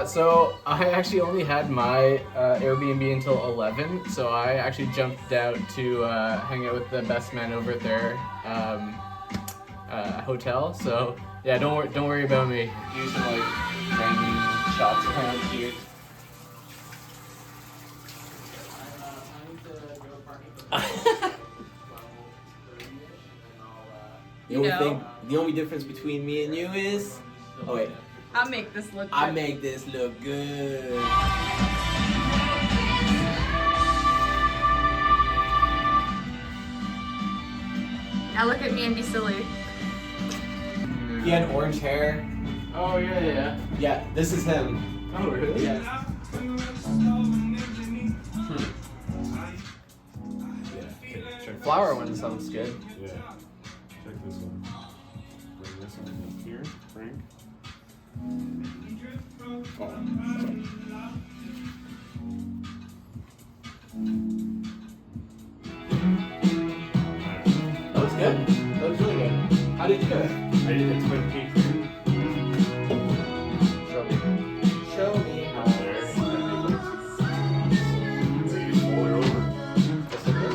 So I actually only had my Airbnb until 11, so I actually jumped out to hang out with the best man over at their hotel. So yeah, don't worry about me. Do some like random shots around here. The only difference between me and you is, oh wait, I'll make this look good. I make this look good. Now look at me and be silly. He had orange hair. Oh yeah. Yeah, this is him. Oh really? Yeah. Flower one sounds good. Yeah. Check this one. Bring this one here, Frank. That looks good. That looks really good. How did you do it? I did the Twin Peaks. Show me how. There. So you just fold it over. Just like this?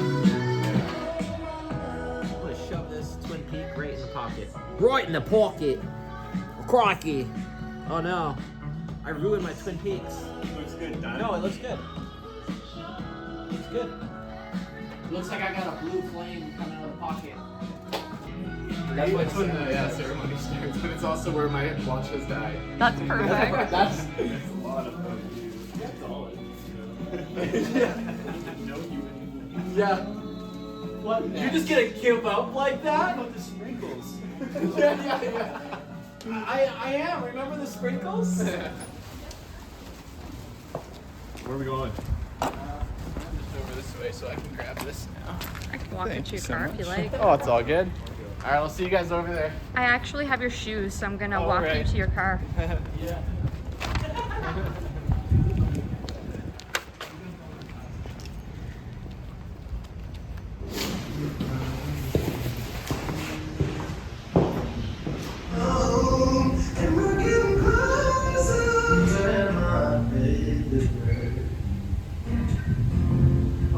Yeah. I'm gonna shove this Twin Peak right in the pocket. Right in the pocket. Crikey. Oh no. I ruined my Twin Peaks. Looks good, done. No, it looks good. Looks good. Looks like I got a blue flame coming out of the pocket. That's when the ceremony starts, but it's also where my watch has died. That's perfect. That's It's a lot of fun, dude. That's all it is. No human. yeah. What? You're just gonna give up like that? What about the sprinkles? yeah. I am. Remember the sprinkles? Where are we going? I'm just over this way so I can grab this now. I can walk into your car if you like. Oh, it's all good. All right, I'll see you guys over there. I actually have your shoes, so I'm gonna Oh, walk right. you to your car. Yeah.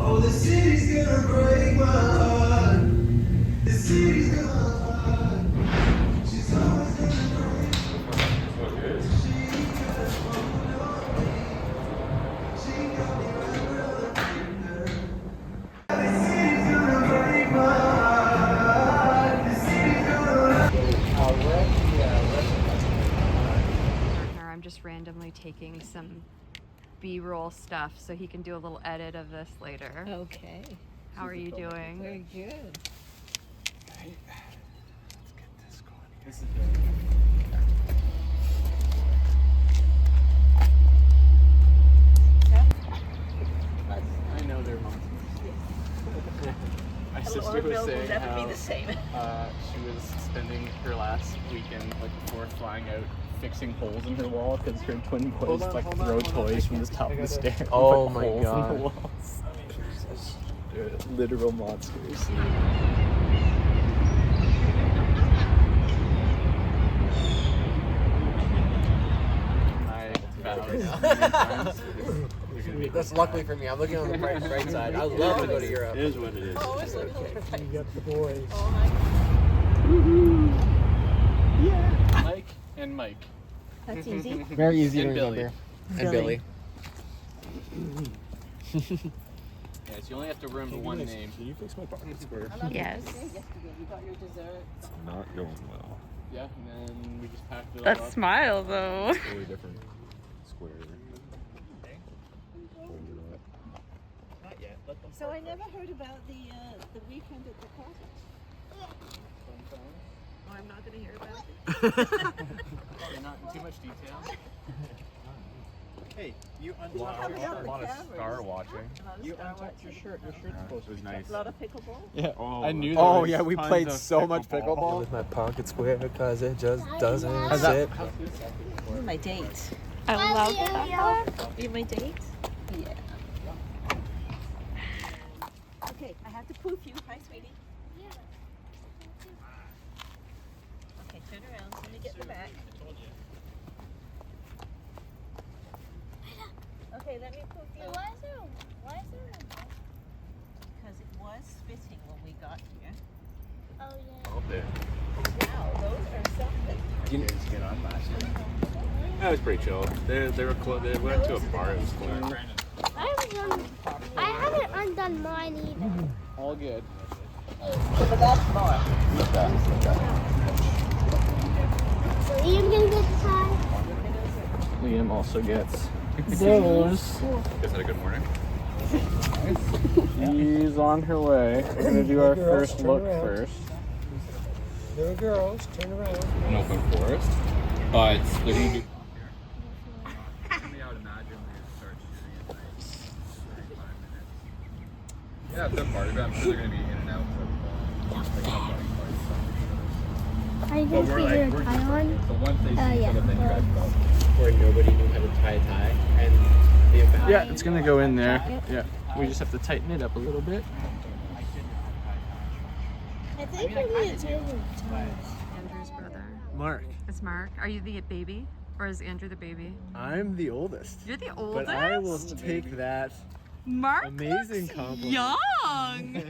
Oh, the city's gonna break my heart. The city's gonna heart. She's always gonna break. What is? She got me right around the finger. The city's gonna break my heart. The city's gonna. I'm just randomly taking some B-roll stuff so he can do a little edit of this later. Okay. How are you doing? Very good. This is good. I know they're monsters. My sister was saying how she was spending her last weekend, like before flying out, fixing holes in her wall because her twin boys throw toys from the top of the stairs. Oh and put my holes God. In the walls. They're literal monsters. I vowed many times they're gonna be That's luckily for me. I'm looking on the right side. I would love to go to Europe. It is what it is. Mike and Mike. That's easy. Very easy And to Billy. remember. And Billy. Yes, you only have to remember one name. Can you fix my pocket square? Yes. It's not going well. Yeah, and then we just packed it all That up. smile though. Totally different square. So I never heard about the weekend at the cottage. Oh, I'm not going to hear about it. You're not in too much detail. Hey, you Wow. untucked your Yeah, shirt. a lot of star watching. You untucked your shirt. Your shirt's supposed to It was be nice. A lot of pickleball. Yeah, Oh, I knew. oh, there was yeah, we tons played of so much pickleball. With my pocket square because it just doesn't How's that? sit. You're my date. I love that. You're my date? Yeah. Okay, I have to poof you. Hi, sweetie. Okay, turn around. Let me get in the back. You guys get on last year? That was pretty chill. They were close. They went to a bar. It was cool. I haven't undone mine either. All good. So Ian gonna get the tie? Liam also gets those. Guys had a good morning. She's on her way. We're gonna do our first look first. Little girls, turn around. An open forest. But they're gonna do. I would imagine they start shooting at like 35 minutes. Yeah, it's a party, but I'm sure they're gonna be in and out for Are you gonna figure a tie on? So once they see yeah. each other, then you guys go. Where nobody knew how to tie a tie, and the amount. Yeah, it's gonna go in there. Yeah, we just have to tighten it up a little bit. I think we need to take Andrew's brother. Mark, It's Mark. Are you the baby? Or is Andrew the baby? I'm the oldest. You're the oldest? But I will take that. Mark Amazing looks compliment. young.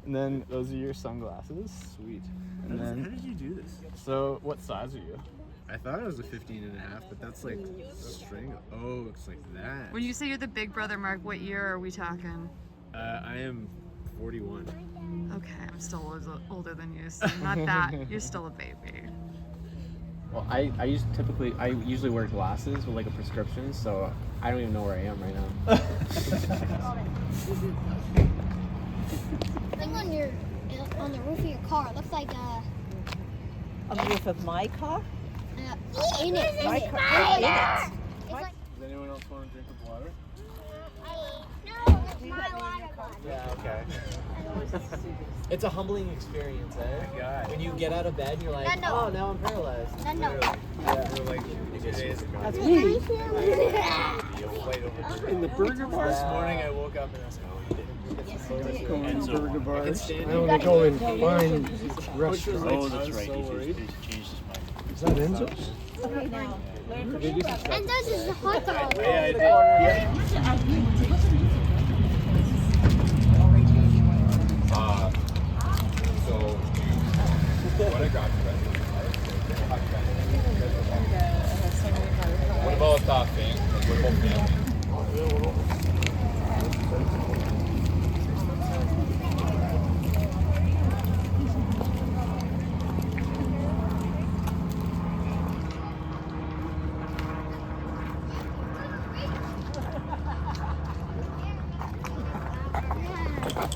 And then those are your sunglasses. Sweet. And How then, did you do this? so what size are you? I thought it was a 15 and a half, but that's like string. Oh, it's like that. When you say you're the big brother, Mark, what year are we talking? I am 41. Okay, I'm still older than you, so not that. You're still a baby. Well, I usually wear glasses with like a prescription, so I don't even know where I am right now. Thing on the roof of your car. It looks like on the roof of my car. in it. My In it. car. In it. It's like Does anyone else want to drink of water? no, it's my water bottle. Yeah, okay. It's a humbling experience, eh? God. When you get out of bed and you're like, No. oh, now I'm paralyzed. No. We're like 2 days ago. That's me. In the burger bar? This morning I woke up and I was like, oh, Going to burger bars. can stand I it. only go in fine restaurants. Oh, that's right. So He's worried. changed his mind. Is that Enzo's? Okay, now learn from And those is the hot dog. Yeah, I did. So, what I got What about thing? What about family?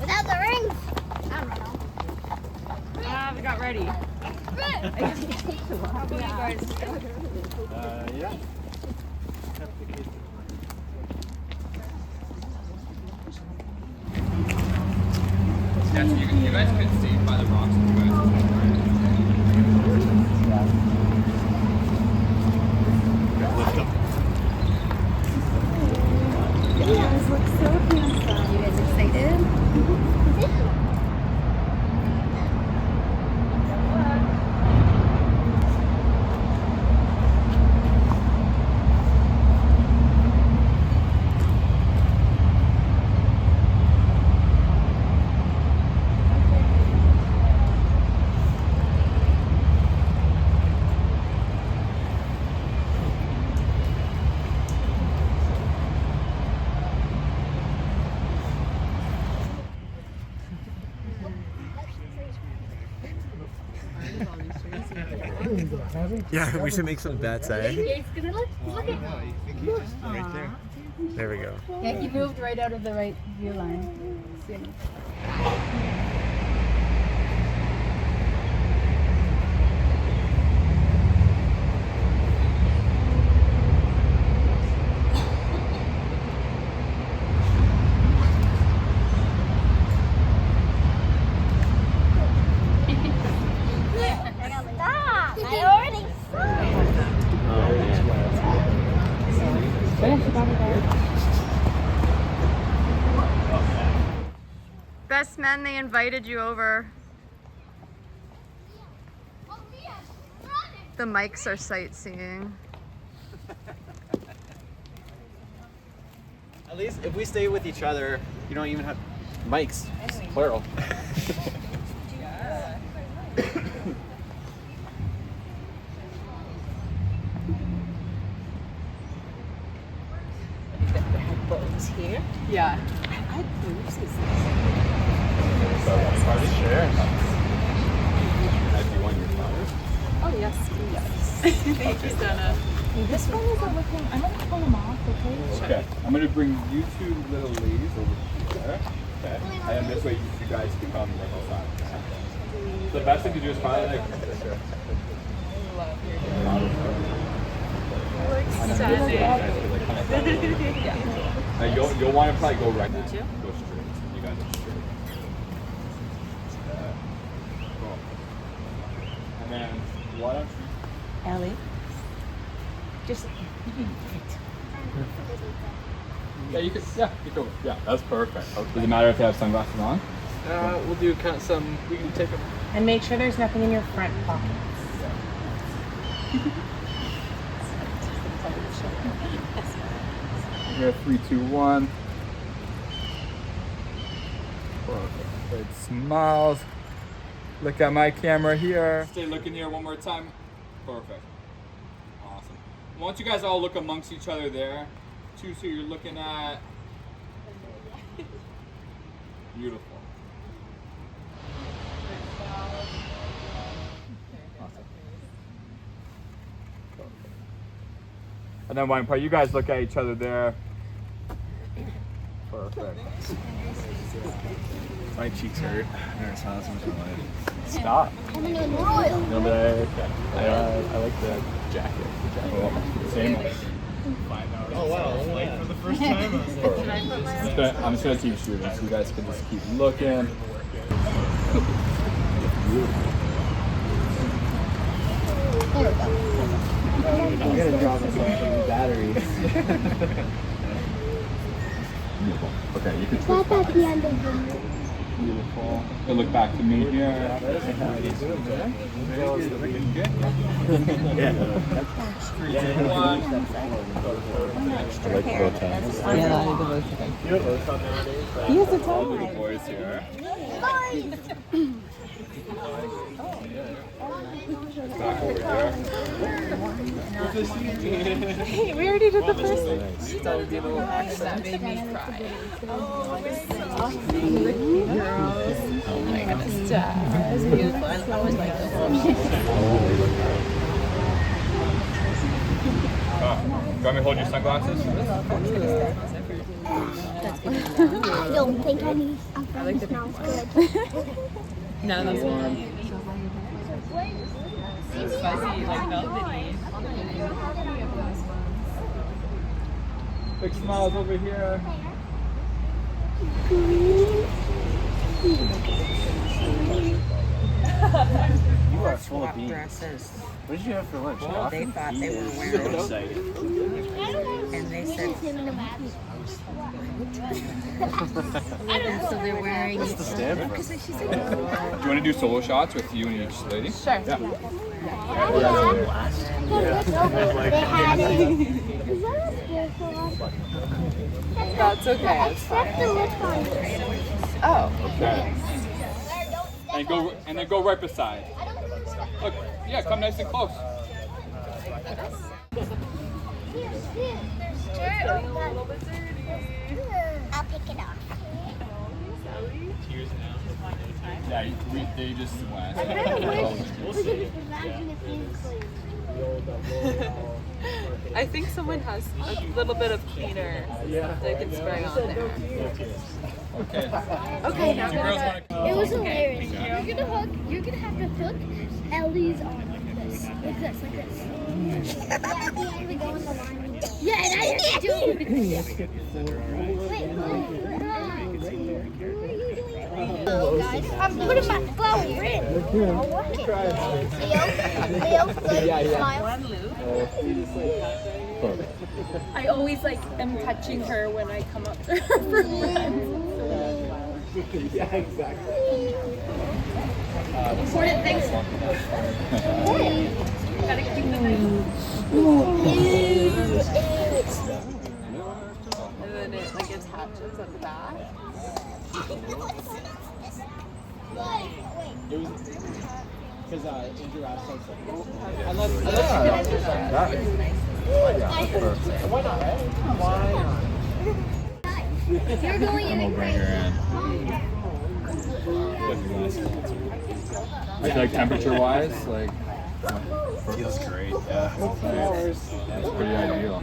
Without the rings. I don't know. We got ready. Yeah. You guys could see by the rocks if you guys You guys excited? Yeah, we should make some bets, eh? It's gonna look. Right there. There we go. Yeah, he moved right out of the right view line. Stop! I already Best men, they invited you over. The mics are sightseeing. At least if we stay with each other, you don't even have mics, plural. Do you want your flowers? Oh, yes, yes. Thank you, Donna. This one isn't looking, I'm gonna pull them off, okay? Okay. I'm gonna bring you two little ladies over here. Okay. And then this way you guys can come right outside. The best thing to do is probably like. You'll want to probably go right now. Go straight. You guys are straight. Cool. And then why don't you? Ellie. Just. Yeah, you could. Yeah, you could. Yeah, that's perfect. Does it matter if they have sunglasses on? We'll do kind of some. We can take them. And make sure there's nothing in your front pocket. Here, 3, 2, 1. Perfect. Good smiles. Look at my camera here. Stay looking here one more time. Perfect. Awesome. Why don't you guys all look amongst each other there? Two, so you're looking at. Beautiful. Awesome. And then one part, you guys look at each other there. Perfect. My cheeks hurt. I never saw this much in my life. Stop. I'm gonna go royal. No, but I like the jacket. Same. Oh wow, like for the first time. I'm just gonna keep shooting, so you guys can just keep looking. I'm gonna drop some batteries. Beautiful. Okay, you can That's twist at back. the end of the movie. Beautiful. So look back to me here. He has a All tie. the boys here. Back over here. We already did the first one. That made me cry. Oh my goodness, Dad. It's beautiful. I always like this. You want me to hold your sunglasses? I don't think I need. I think it smells good. No, that's one. It's fuzzy, like velvety. Big smiles over here. You are full of beans. Dresses. What did you have for lunch? They thought they were wearing. And they said. And so they're wearing. What's the stand for? Do you want to do solo shots with you and each lady? Sure. Yeah. That's okay. It's fine. Oh. Okay. And then go right beside. Look, yeah, come nice and close. I'll pick it up. Yeah, they just went. I think someone has a little bit of cleaner they can spray on there. Okay. Okay, now You girls want to It was hilarious. You're gonna have to hook Ellie's on like this. Like this. Yeah, at the end we go in the line. Yeah, and I have to do it. Wait, who are you doing? Hello, guys. I'm putting my flower in. Leo, good. Smile. I always like am touching her when I come up to her for friends. Yeah, exactly. Important things. Gotta keep the knife. And then it like attaches at the back. It was because Andrew asked us why not, right? Why not? You're going in and crazy. I feel like temperature-wise, like Feels great. Yeah. that's pretty ideal.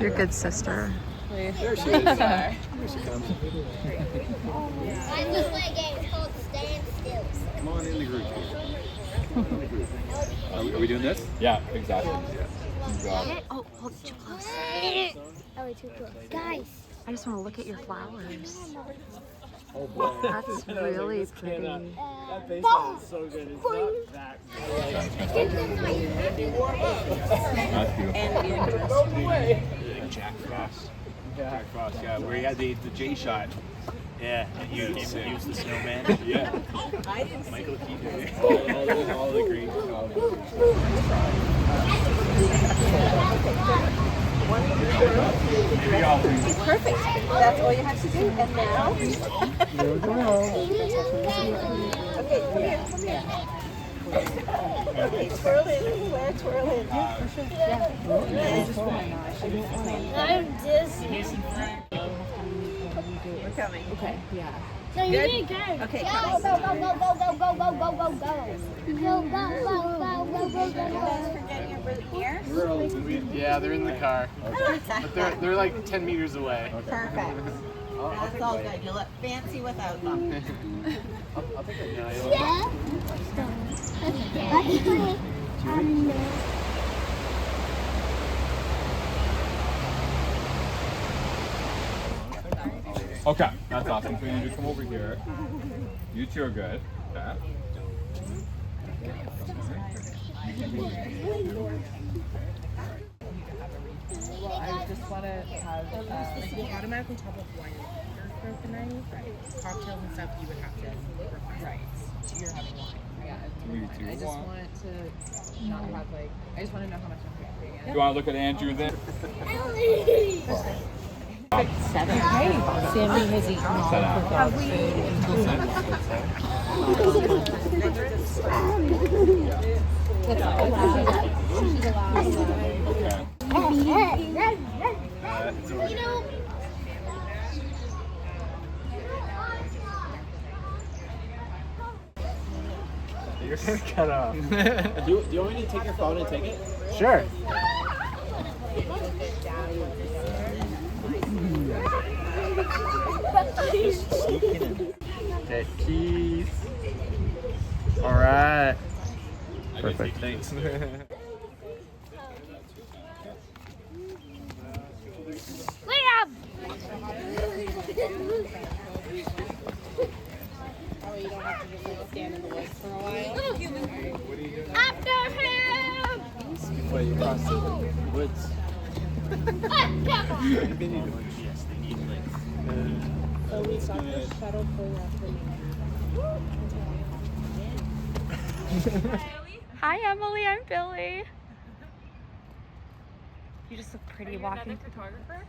Your good sister. There she is. Here she comes. I just play a game. It's called Stand Still. Come on in the group. Are we doing this? Yeah, exactly. Oh, hold too close. Oh, way too close. Guys. I just want to look at your flowers. That's really pretty. That baseball is so good. It's not that That's beautiful. Jack Frost. Jack Frost, yeah, where he had the J shot. Yeah, and you came use the snowman. Yeah. Michael Keaton. All the great. Perfect. That's all you have to do. And now. Okay, come here, come here. Okay, twirl it everywhere, twirl it. Yeah, for sure. I'm dizzy. We're coming. Okay. No, you need to go. Okay, Go, come go, go, go, go, go, go, go, go, go, go. Go, go, go, go, go, go, go. Forgetting your ears? Yeah, they're in the car. But they're like 10 meters away. Perfect. That's all good. You look fancy without them. I'll take it. Yeah. Okay, that's awesome. So you need to come over here. You two are good. Okay. Well, I just want to have like you automatically top up wine and liquor for the night. Right. Cocktails and stuff you would have to request. Right. You're having wine. Yeah. I just want it to not have like. I just want to know how much I'm paying. You want to look at Andrew then? Sammy has eaten all of You know. You're gonna cut off. Do you want me to take your phone and take it? Sure. Okay, keys. All right. Perfect. Thanks. Liam! After him! Wait, you crossed the woods. Yes, they need like. So we got the shuttle for Hi, Emily. I'm Billy. You just look pretty walking. photographer?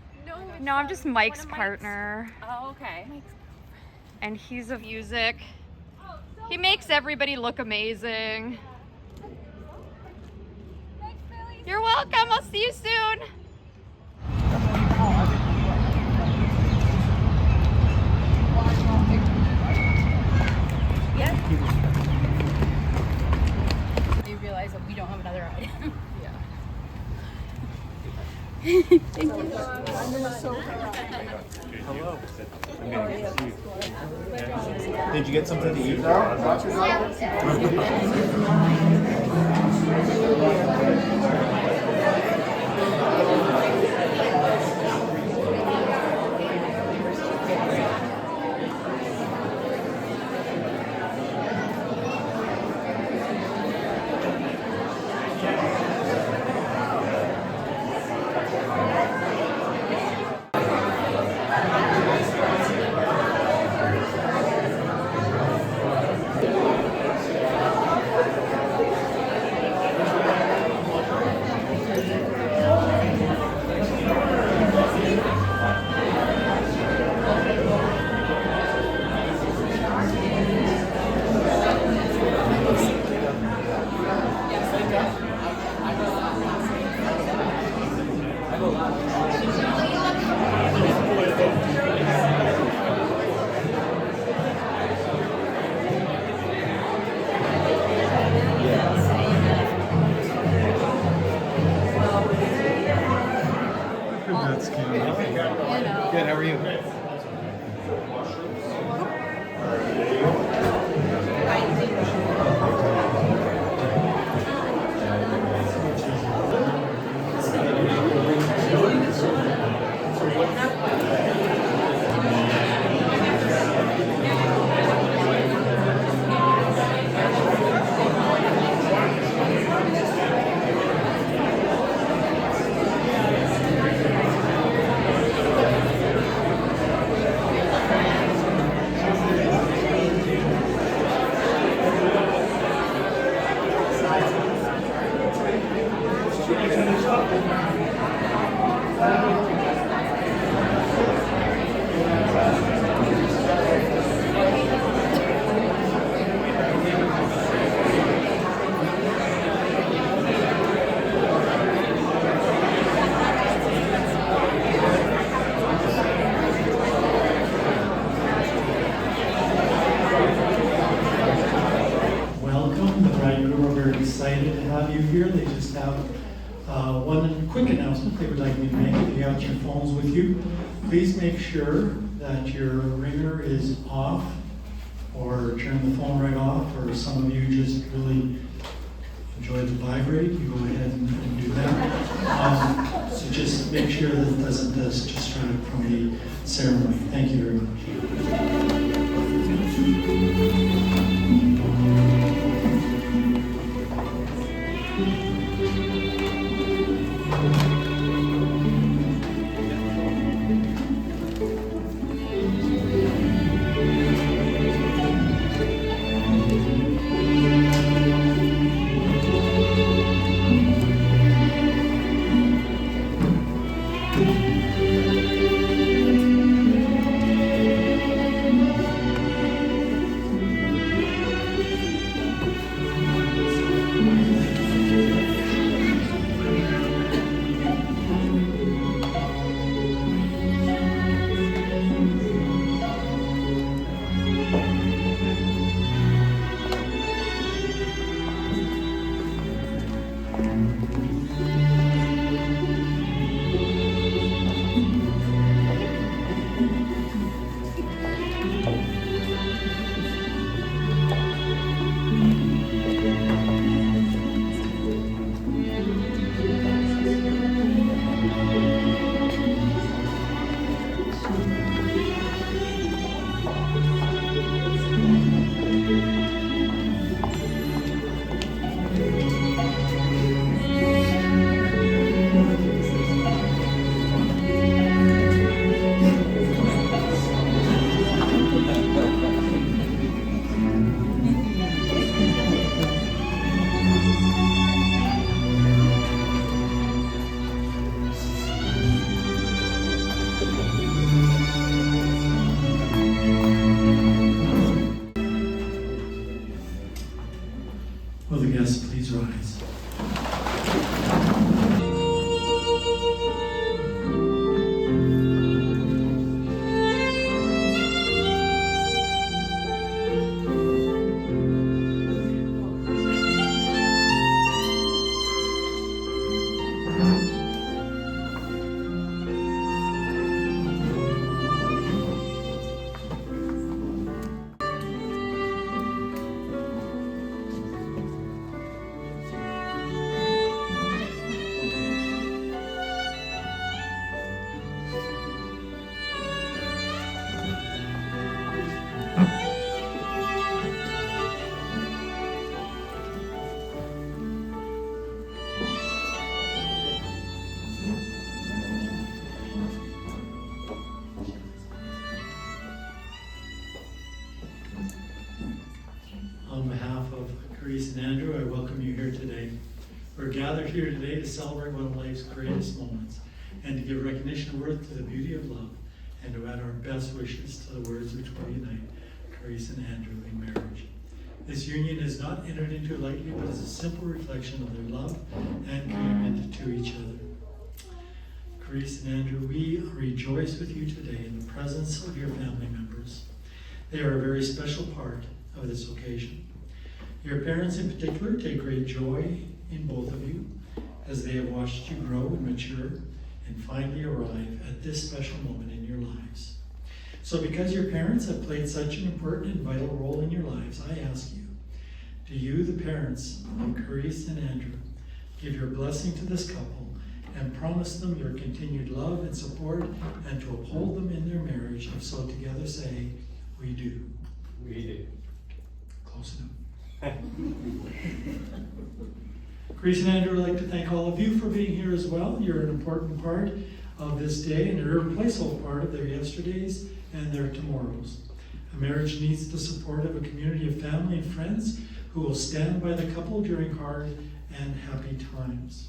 No, I'm just Mike's partner. Oh, okay. And he's of music. He makes everybody look amazing. You're welcome. I'll see you soon. You realize that we don't have another item. Hello. Did you get something to eat now? delighted to have you here. They just have one quick announcement they would like me to make. If you have your phones with you, please make sure that your ringer is off, or turn the phone right off, or some of you just really enjoy the vibrate, you go ahead and do that. So just make sure that it doesn't distract from the ceremony. Thank you very much. Will the guests please rise? On behalf of Carise and Andrew, I welcome you here today. We're gathered here today to celebrate one of life's greatest moments and to give recognition and worth to the beauty of love and to add our best wishes to the words which will unite Carise and Andrew in marriage. This union is not entered into lightly, but is a simple reflection of their love and commitment to each other. Carise and Andrew, we rejoice with you today in the presence of your family members. They are a very special part of this occasion. Your parents in particular take great joy in both of you as they have watched you grow and mature and finally arrive at this special moment in your lives. So because your parents have played such an important and vital role in your lives, I ask you, do you, the parents of Carise and Andrew, give your blessing to this couple and promise them your continued love and support and to uphold them in their marriage, and so together say, we do. We do. Close enough. Carise and Andrew, I'd like to thank all of you for being here as well. You're an important part of this day and an irreplaceable part of their yesterdays and their tomorrows. A marriage needs the support of a community of family and friends who will stand by the couple during hard and happy times.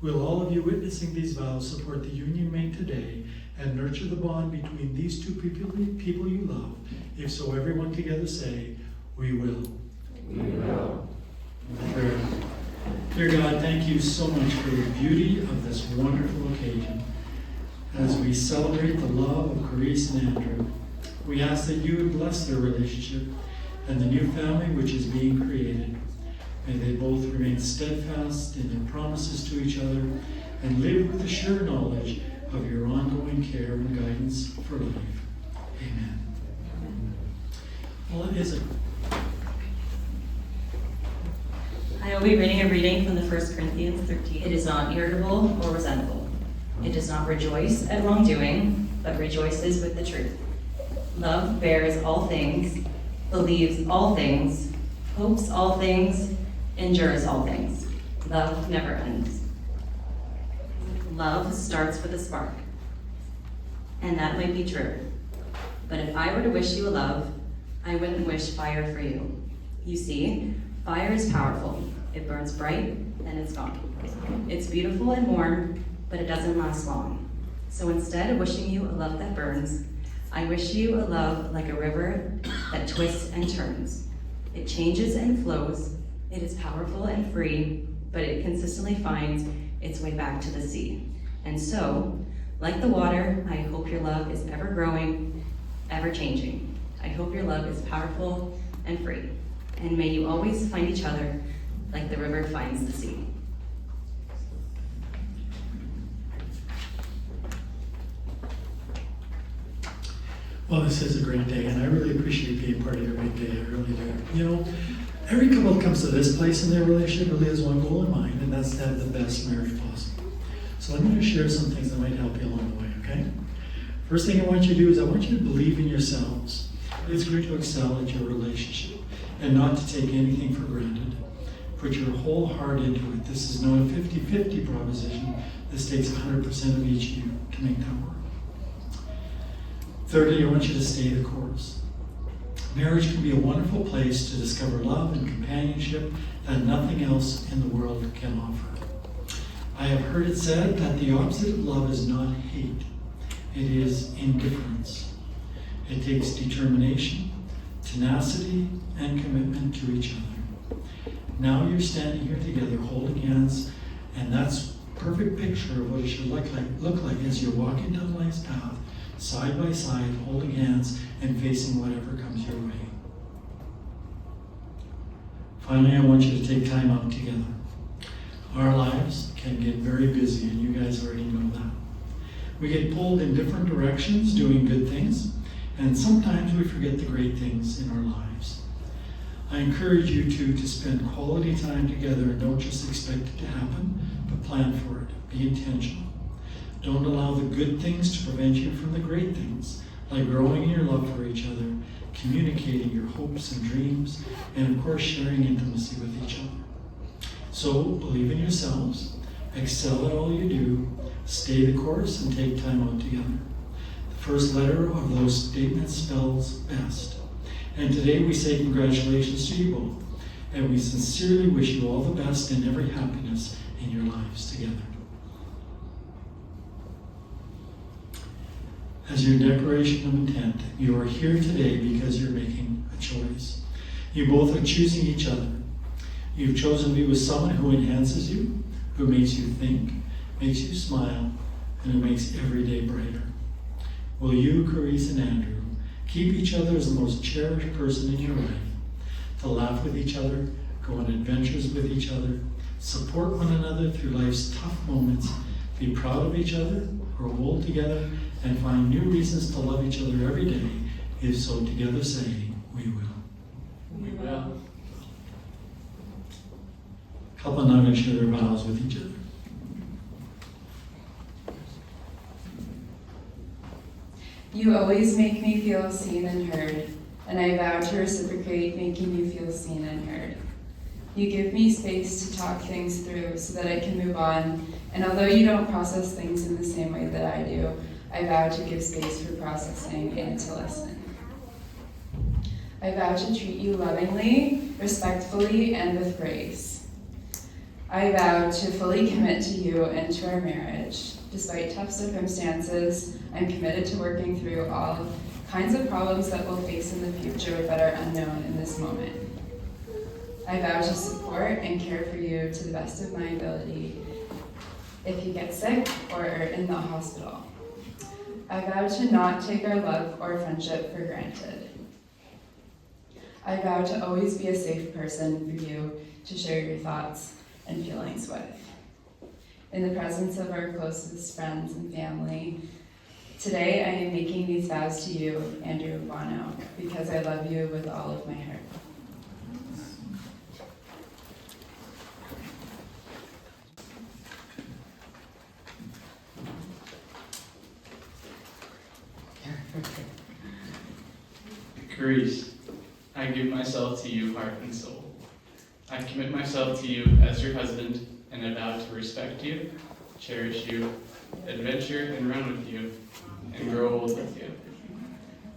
Will all of you witnessing these vows support the union made today and nurture the bond between these two people you love? If so, everyone together say, we will. We will. Prayer. Dear God, thank you so much for the beauty of this wonderful occasion. As we celebrate the love of Carise and Andrew, we ask that you would bless their relationship and the new family which is being created. May they both remain steadfast in their promises to each other and live with the sure knowledge of your ongoing care and guidance for life. Amen. Well, it is a... I will be reading a reading from the 1 Corinthians 13. It is not irritable or resentful. It does not rejoice at wrongdoing, but rejoices with the truth. Love bears all things, believes all things, hopes all things, endures all things. Love never ends. Love starts with a spark. And that might be true. But if I were to wish you a love, I wouldn't wish fire for you. You see, fire is powerful. It burns bright, and it's gone. It's beautiful and warm, but it doesn't last long. So instead of wishing you a love that burns, I wish you a love like a river that twists and turns. It changes and flows. It is powerful and free, but it consistently finds its way back to the sea. And so, like the water, I hope your love is ever growing, ever changing. I hope your love is powerful and free. And may you always find each other like the river finds the sea. Well, this is a great day, and I really appreciate being part of your big day. I really do. You know, every couple that comes to this place in their relationship really has one goal in mind, and that's to have the best marriage possible. So I'm going to share some things that might help you along the way, okay? First thing I want you to do is I want you to believe in yourselves. It's great to excel at your relationship and not to take anything for granted. Put your whole heart into it. This is not a 50-50 proposition. This takes 100% of each of you to make that work. Thirdly, I want you to stay the course. Marriage can be a wonderful place to discover love and companionship that nothing else in the world can offer. I have heard it said that the opposite of love is not hate. It is indifference. It takes determination, tenacity, and commitment to each other. Now you're standing here together holding hands, and that's a perfect picture of what it should look like as you're walking down life's path, side by side, holding hands and facing whatever comes your way. Finally, I want you to take time out together. Our lives can get very busy, and you guys already know that. We get pulled in different directions doing good things, and sometimes we forget the great things in our lives. I encourage you to spend quality time together and don't just expect it to happen, but plan for it. Be intentional. Don't allow the good things to prevent you from the great things, like growing in your love for each other, communicating your hopes and dreams, and of course sharing intimacy with each other. So believe in yourselves, excel at all you do, stay the course, and take time out together. The first letter of those statements spells best. And today we say congratulations to you both, and we sincerely wish you all the best and every happiness in your lives together. As your declaration of intent, you are here today because you're making a choice. You both are choosing each other. You've chosen to be with someone who enhances you, who makes you think, makes you smile, and who makes every day brighter. Will you, Carise and Andrew, keep each other as the most cherished person in your life, to laugh with each other, go on adventures with each other, support one another through life's tough moments, be proud of each other, grow old together, and find new reasons to love each other every day, if so together say, we will. We will. Couple now going to share their vows with each other. You always make me feel seen and heard, and I vow to reciprocate making you feel seen and heard. You give me space to talk things through so that I can move on, and although you don't process things in the same way that I do, I vow to give space for processing and to listen. I vow to treat you lovingly, respectfully, and with grace. I vow to fully commit to you and to our marriage. Despite tough circumstances, I'm committed to working through all kinds of problems that we'll face in the future but are unknown in this moment. I vow to support and care for you to the best of my ability if you get sick or are in the hospital. I vow to not take our love or friendship for granted. I vow to always be a safe person for you to share your thoughts and feelings with. In the presence of our closest friends and family, today I am making these vows to you, Andrew Bono, because I love you with all of my heart. Carise, I give myself to you, heart and soul. I commit myself to you as your husband, and I vow to respect you, cherish you, adventure and run with you, and grow old with you.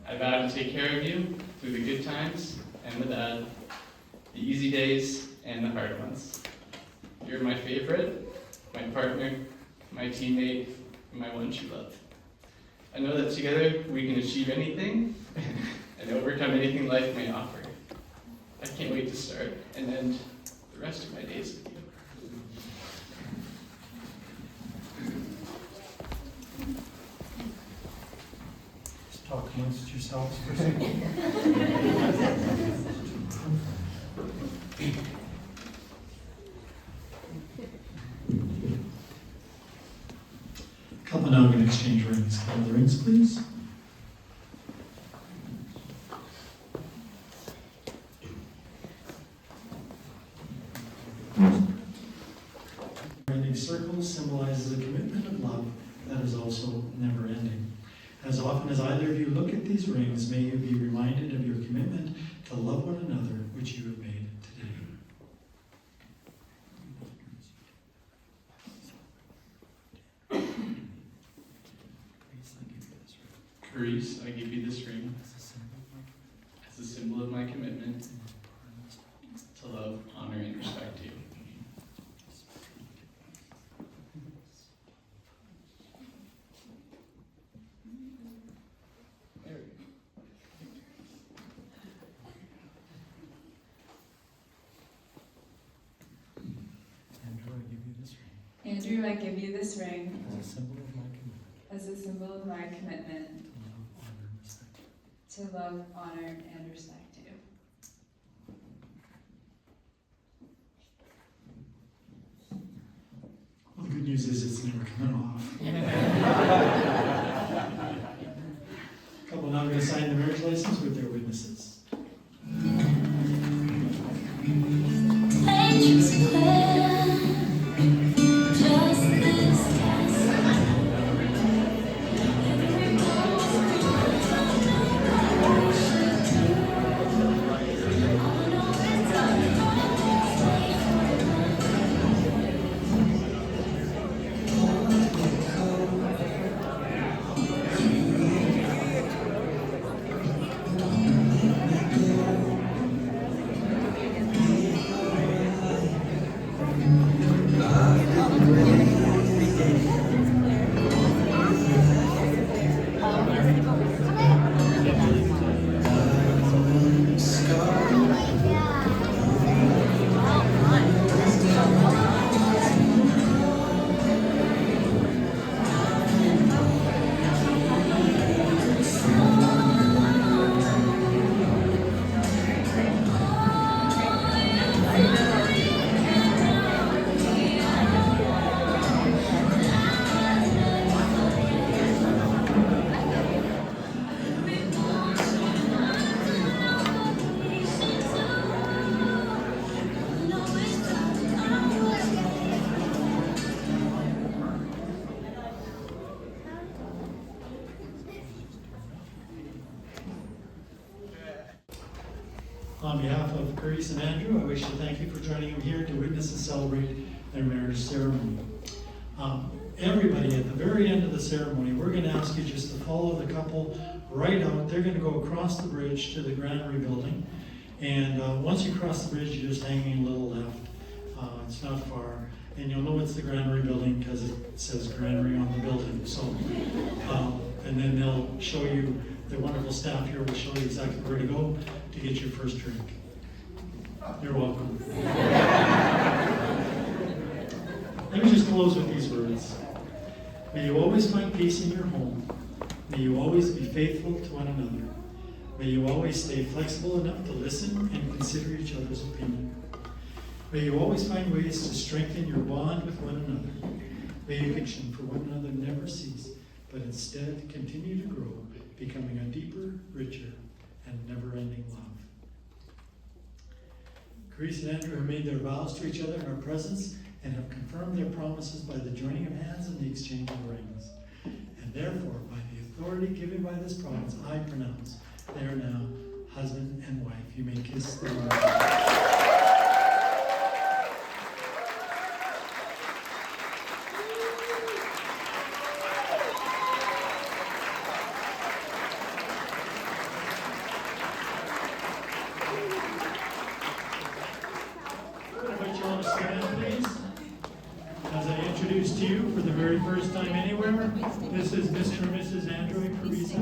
I vow to take care of you through the good times and the bad, the easy days and the hard ones. You're my favorite, my partner, my teammate, and my one true love. I know that together we can achieve anything and overcome anything life may offer. I can't wait to start and end the rest of my days with you. Just talk amongst yourselves for a second. Couple now going to exchange rings. Call the rings, please. The circle symbolizes a commitment of love that is also never ending. As often as either of you look at these rings, may you be reminded of your commitment to love one another, which you have made today. Carise, I give you this ring as a symbol of my commitment to love, honor, and respect you. Andrew, I give you this ring As a symbol of my commitment. as a symbol of my commitment to love, honor, and respect you. Well, the good news is it's never coming off. Couple now going to sign the marriage license with their witnesses. On behalf of Carise and Andrew, I wish to thank you for joining them here to witness and celebrate their marriage ceremony. Everybody, at the very end of the ceremony, we're going to ask you just to follow the couple right out. They're going to go across the bridge to the granary building. And once you cross the bridge, you're just hanging a little left. It's not far. And you'll know it's the granary building because it says granary on the building. So, and then they'll show you, the wonderful staff here will show you exactly where to go to get your first drink. You're welcome. Let me just close with these words. May you always find peace in your home. May you always be faithful to one another. May you always stay flexible enough to listen and consider each other's opinion. May you always find ways to strengthen your bond with one another. May your affection for one another never cease, but instead continue to grow, becoming a deeper, richer, and never-ending love. Carise and Andrew have made their vows to each other in our presence and have confirmed their promises by the joining of hands and the exchange of rings. And therefore, by the authority given by this province, I pronounce they are now husband and wife. You may kiss the bride. To you for the very first time anywhere, this is Mr. and Mrs. Andrew and Carise.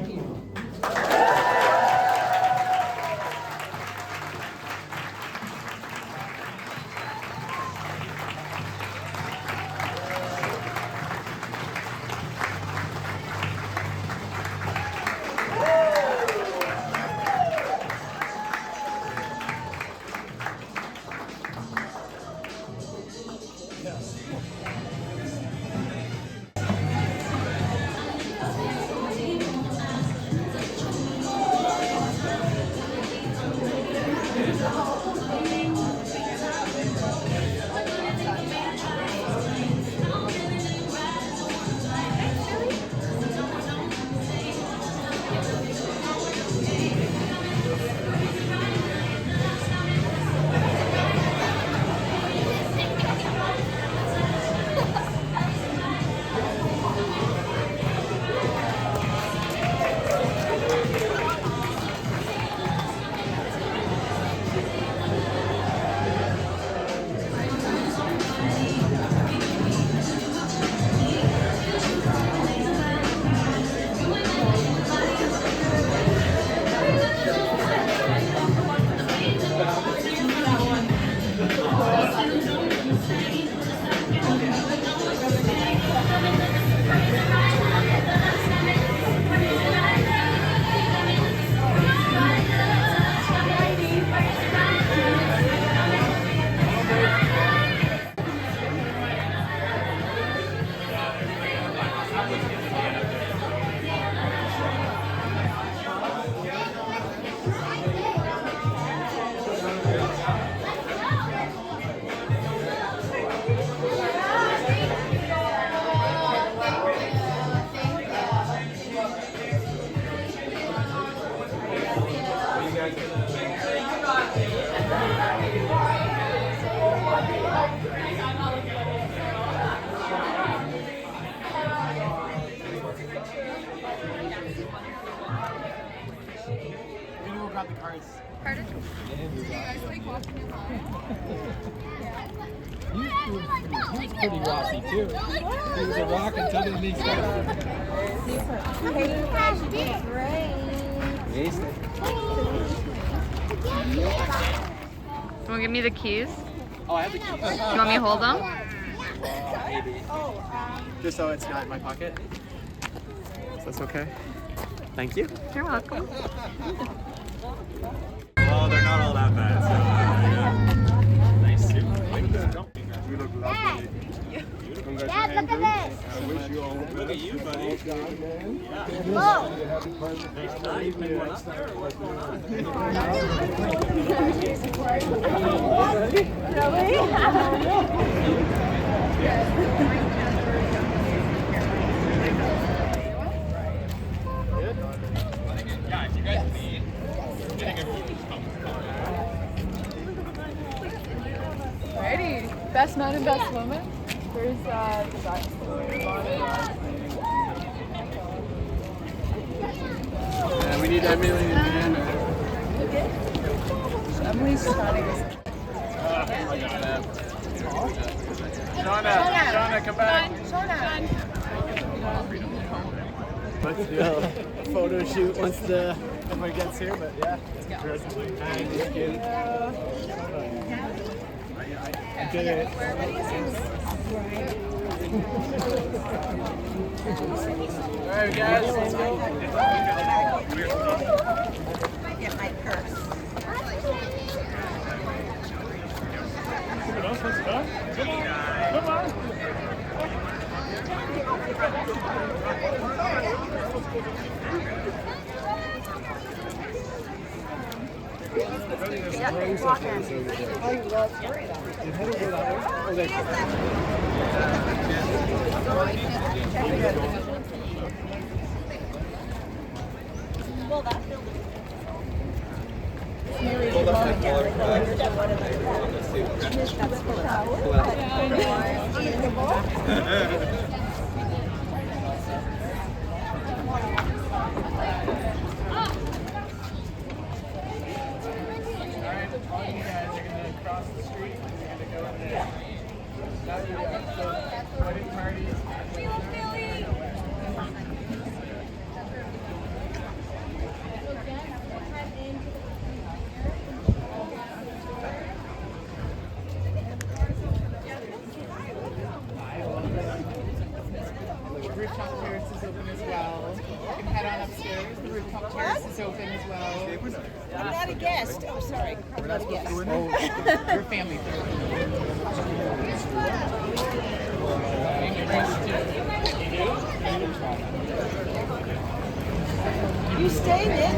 Grab the cards. Pardon? Do you guys like walking in line? He's pretty rocky too. He was a rock until then he started. You want to give me the keys? Oh, I have the keys. Do you want me to hold them? Maybe. Just so it's not in my pocket. So that's okay. Thank you. You're welcome. Well, they're not all that bad. So, yeah. Nice suit. You look lovely. Dad, look at this. I wish you all Look at you, buddy. Alrighty, best man and best woman. Where's the guy? We need Emily and Hannah. Emily's trying to Shauna, come back. Shauna. Let's do a photo shoot once everyone gets here, but yeah. Thank you. I did it. Alright guys, let's go. my purse. Someone else wants to talk? Come on. Well, that building. All you guys are gonna cross the street and you're gonna go in there. Now you got the wedding parties. The rooftop terrace is open as well. You can head on upstairs. The rooftop terrace is open as well. I'm not a guest. Oh, sorry. I'm not a guest. Your family. You stay, Nick.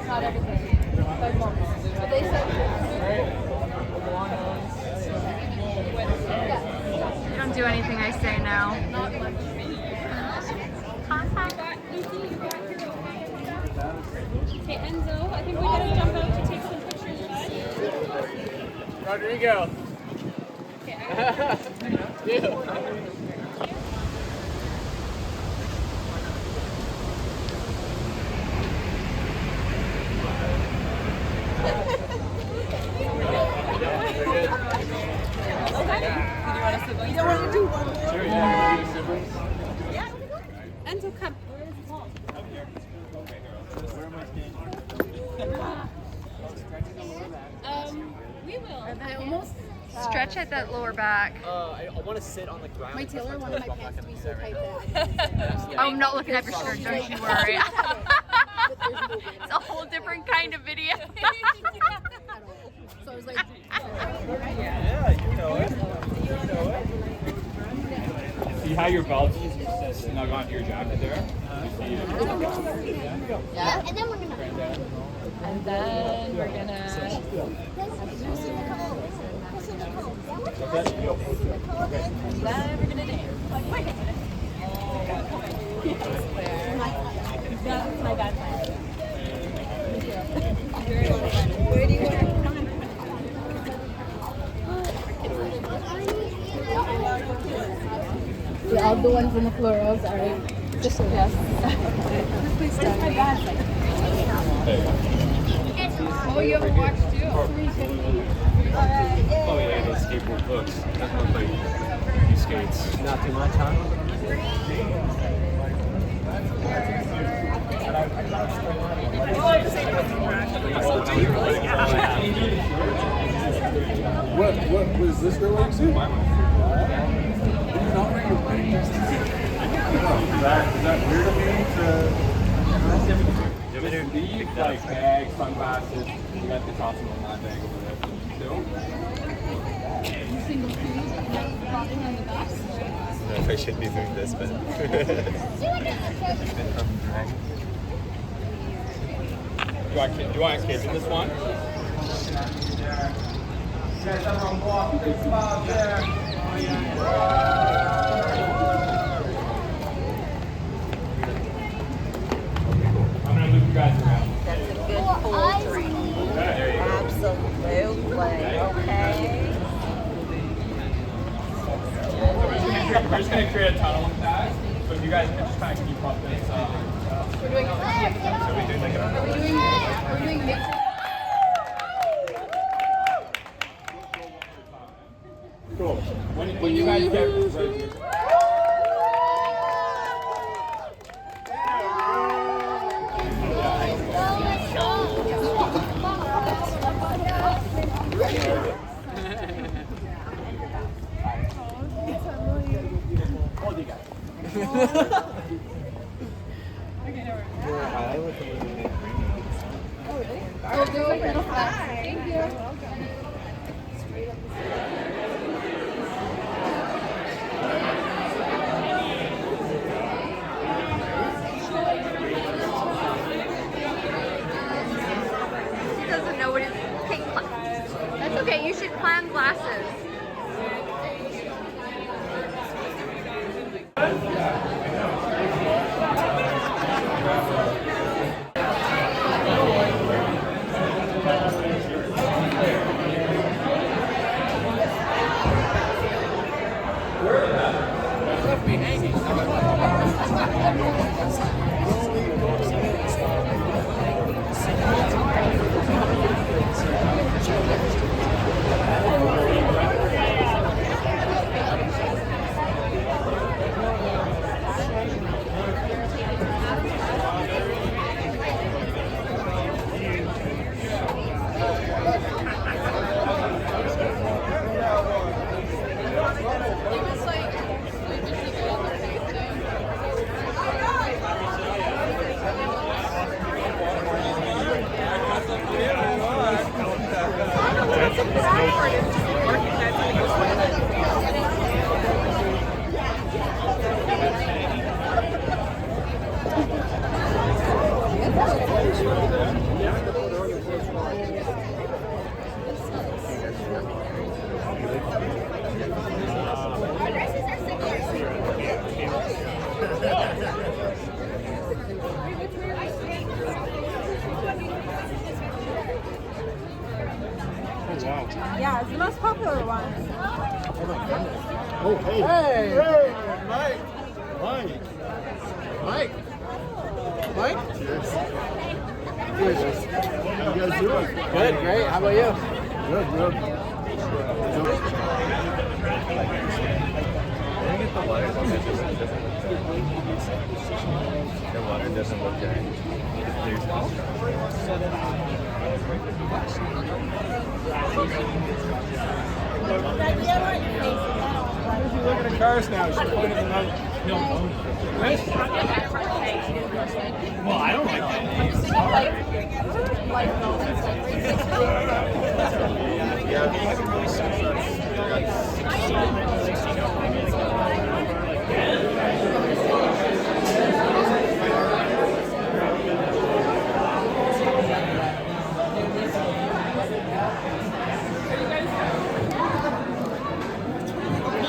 Not everything. But they said you don't do anything I say now. Not much. Okay, Enzo, I think we gotta jump out to take some pictures, bud. Rodrigo. You don't want to do one more? Sure, yeah. Yeah. Enzo, come. We will. I almost stretch at that lower back. I want to sit on the ground. My tailor wanted my pants to be so tight that I'm not looking at your shirt, don't you worry. It's a whole different kind of video. so I was like, Yeah, you know it. See how your belt snug onto your jacket there? yeah. And then we're gonna. And then we're gonna. My bad. Where do you want to come? Yeah, all the ones in the florals are just yes. Please tell me. Oh, you haven't watched too. Oh yeah, those skateboard hooks. That look like he skates. Not too much, huh? What was this girl wearing suit? Not wearing your wedding dress. Is that weird of me to Leave like bags, sunglasses, you got the costume on my bag over there. No? I don't know if I should be doing this, but Do you want kids in this one? I'm gonna move you guys around. That's a good pull drink. Absolutely. Okay. We're just gonna create a tunnel in the back, so if you guys can just kind of keep up this. We're doing mix. Cool. When you guys get ready. We'll do a little flex. Thank you. He doesn't know what his take. That's okay. You should clam glasses. Yeah, it's the most popular one. Oh, hey. Hey. Hey, Mike. Mike. Mike. Mike? Cheers. Cheers. How you guys doing? Good, great. How about you? Good, good. Can I get the water? It the water doesn't look good. There's Look at the cars now. She's pointing them out. No. Well, I don't like that name.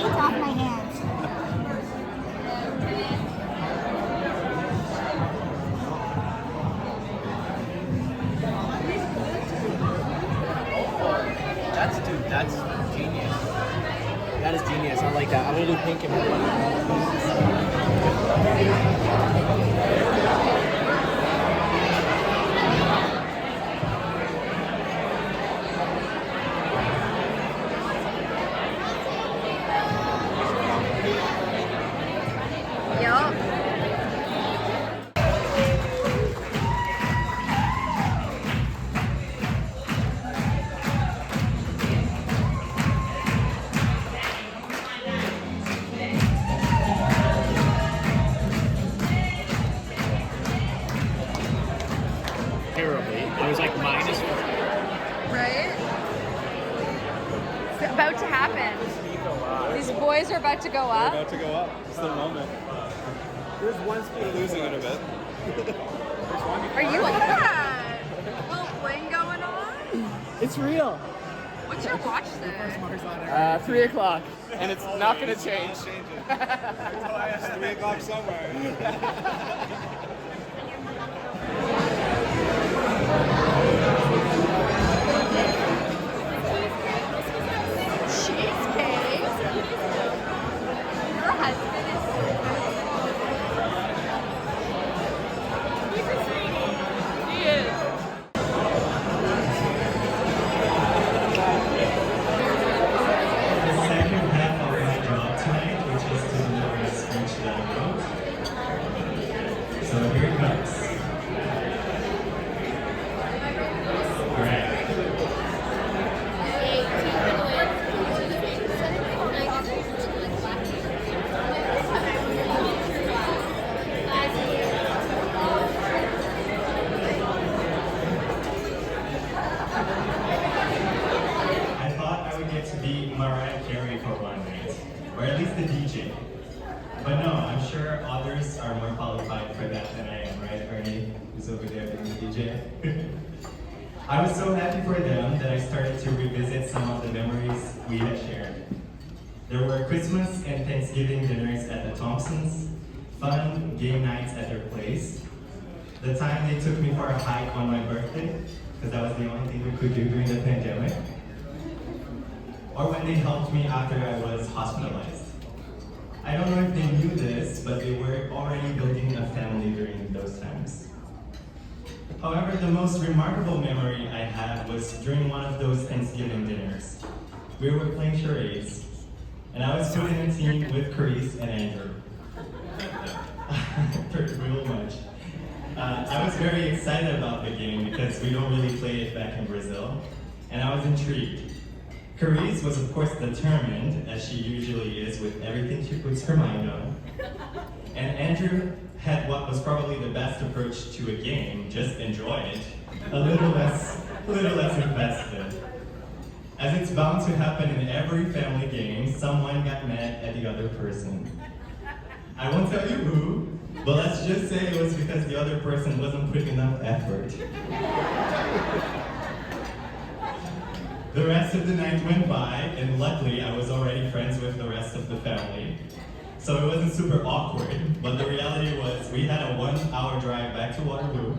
Off my hands. That's genius. That is genius. I like that. I'm gonna do pink and blue. Yup. Terribly. I was like minus 4. Right? It's about to happen. These boys are about to go up. about to go up. It's the moment. There's one speed. We're losing in a bit. Are you look at that? Little fling going on? It's real. What's your watch say? 3 o'clock, and it's not gonna change. It's 3 o'clock somewhere. Cheesecake? Your husband is he is. The second half of my job tonight, which is to deliver a speech that I wrote. DJ. I was so happy for them that I started to revisit some of the memories we had shared. There were Christmas and Thanksgiving dinners at the Thompsons, fun game nights at their place, the time they took me for a hike on my birthday, because that was the only thing we could do during the pandemic, or when they helped me after I was hospitalized. I don't know if they knew this, but they were already building a family during those times. However, the most remarkable memory I had was during one of those Thanksgiving dinners. We were playing charades, and I was put in a team with Carise and Andrew. Real much. I was very excited about the game because we don't really play it back in Brazil, and I was intrigued. Carise was of course determined, as she usually is with everything she puts her mind on. And Andrew had what was probably the best approach to a game, just enjoy it, a little less invested. As it's bound to happen in every family game, someone got mad at the other person. I won't tell you who, but let's just say it was because the other person wasn't putting enough effort. The rest of the night went by, and luckily I was already friends with the rest of the family. So it wasn't super awkward, but the reality was we had a 1-hour drive back to Waterloo,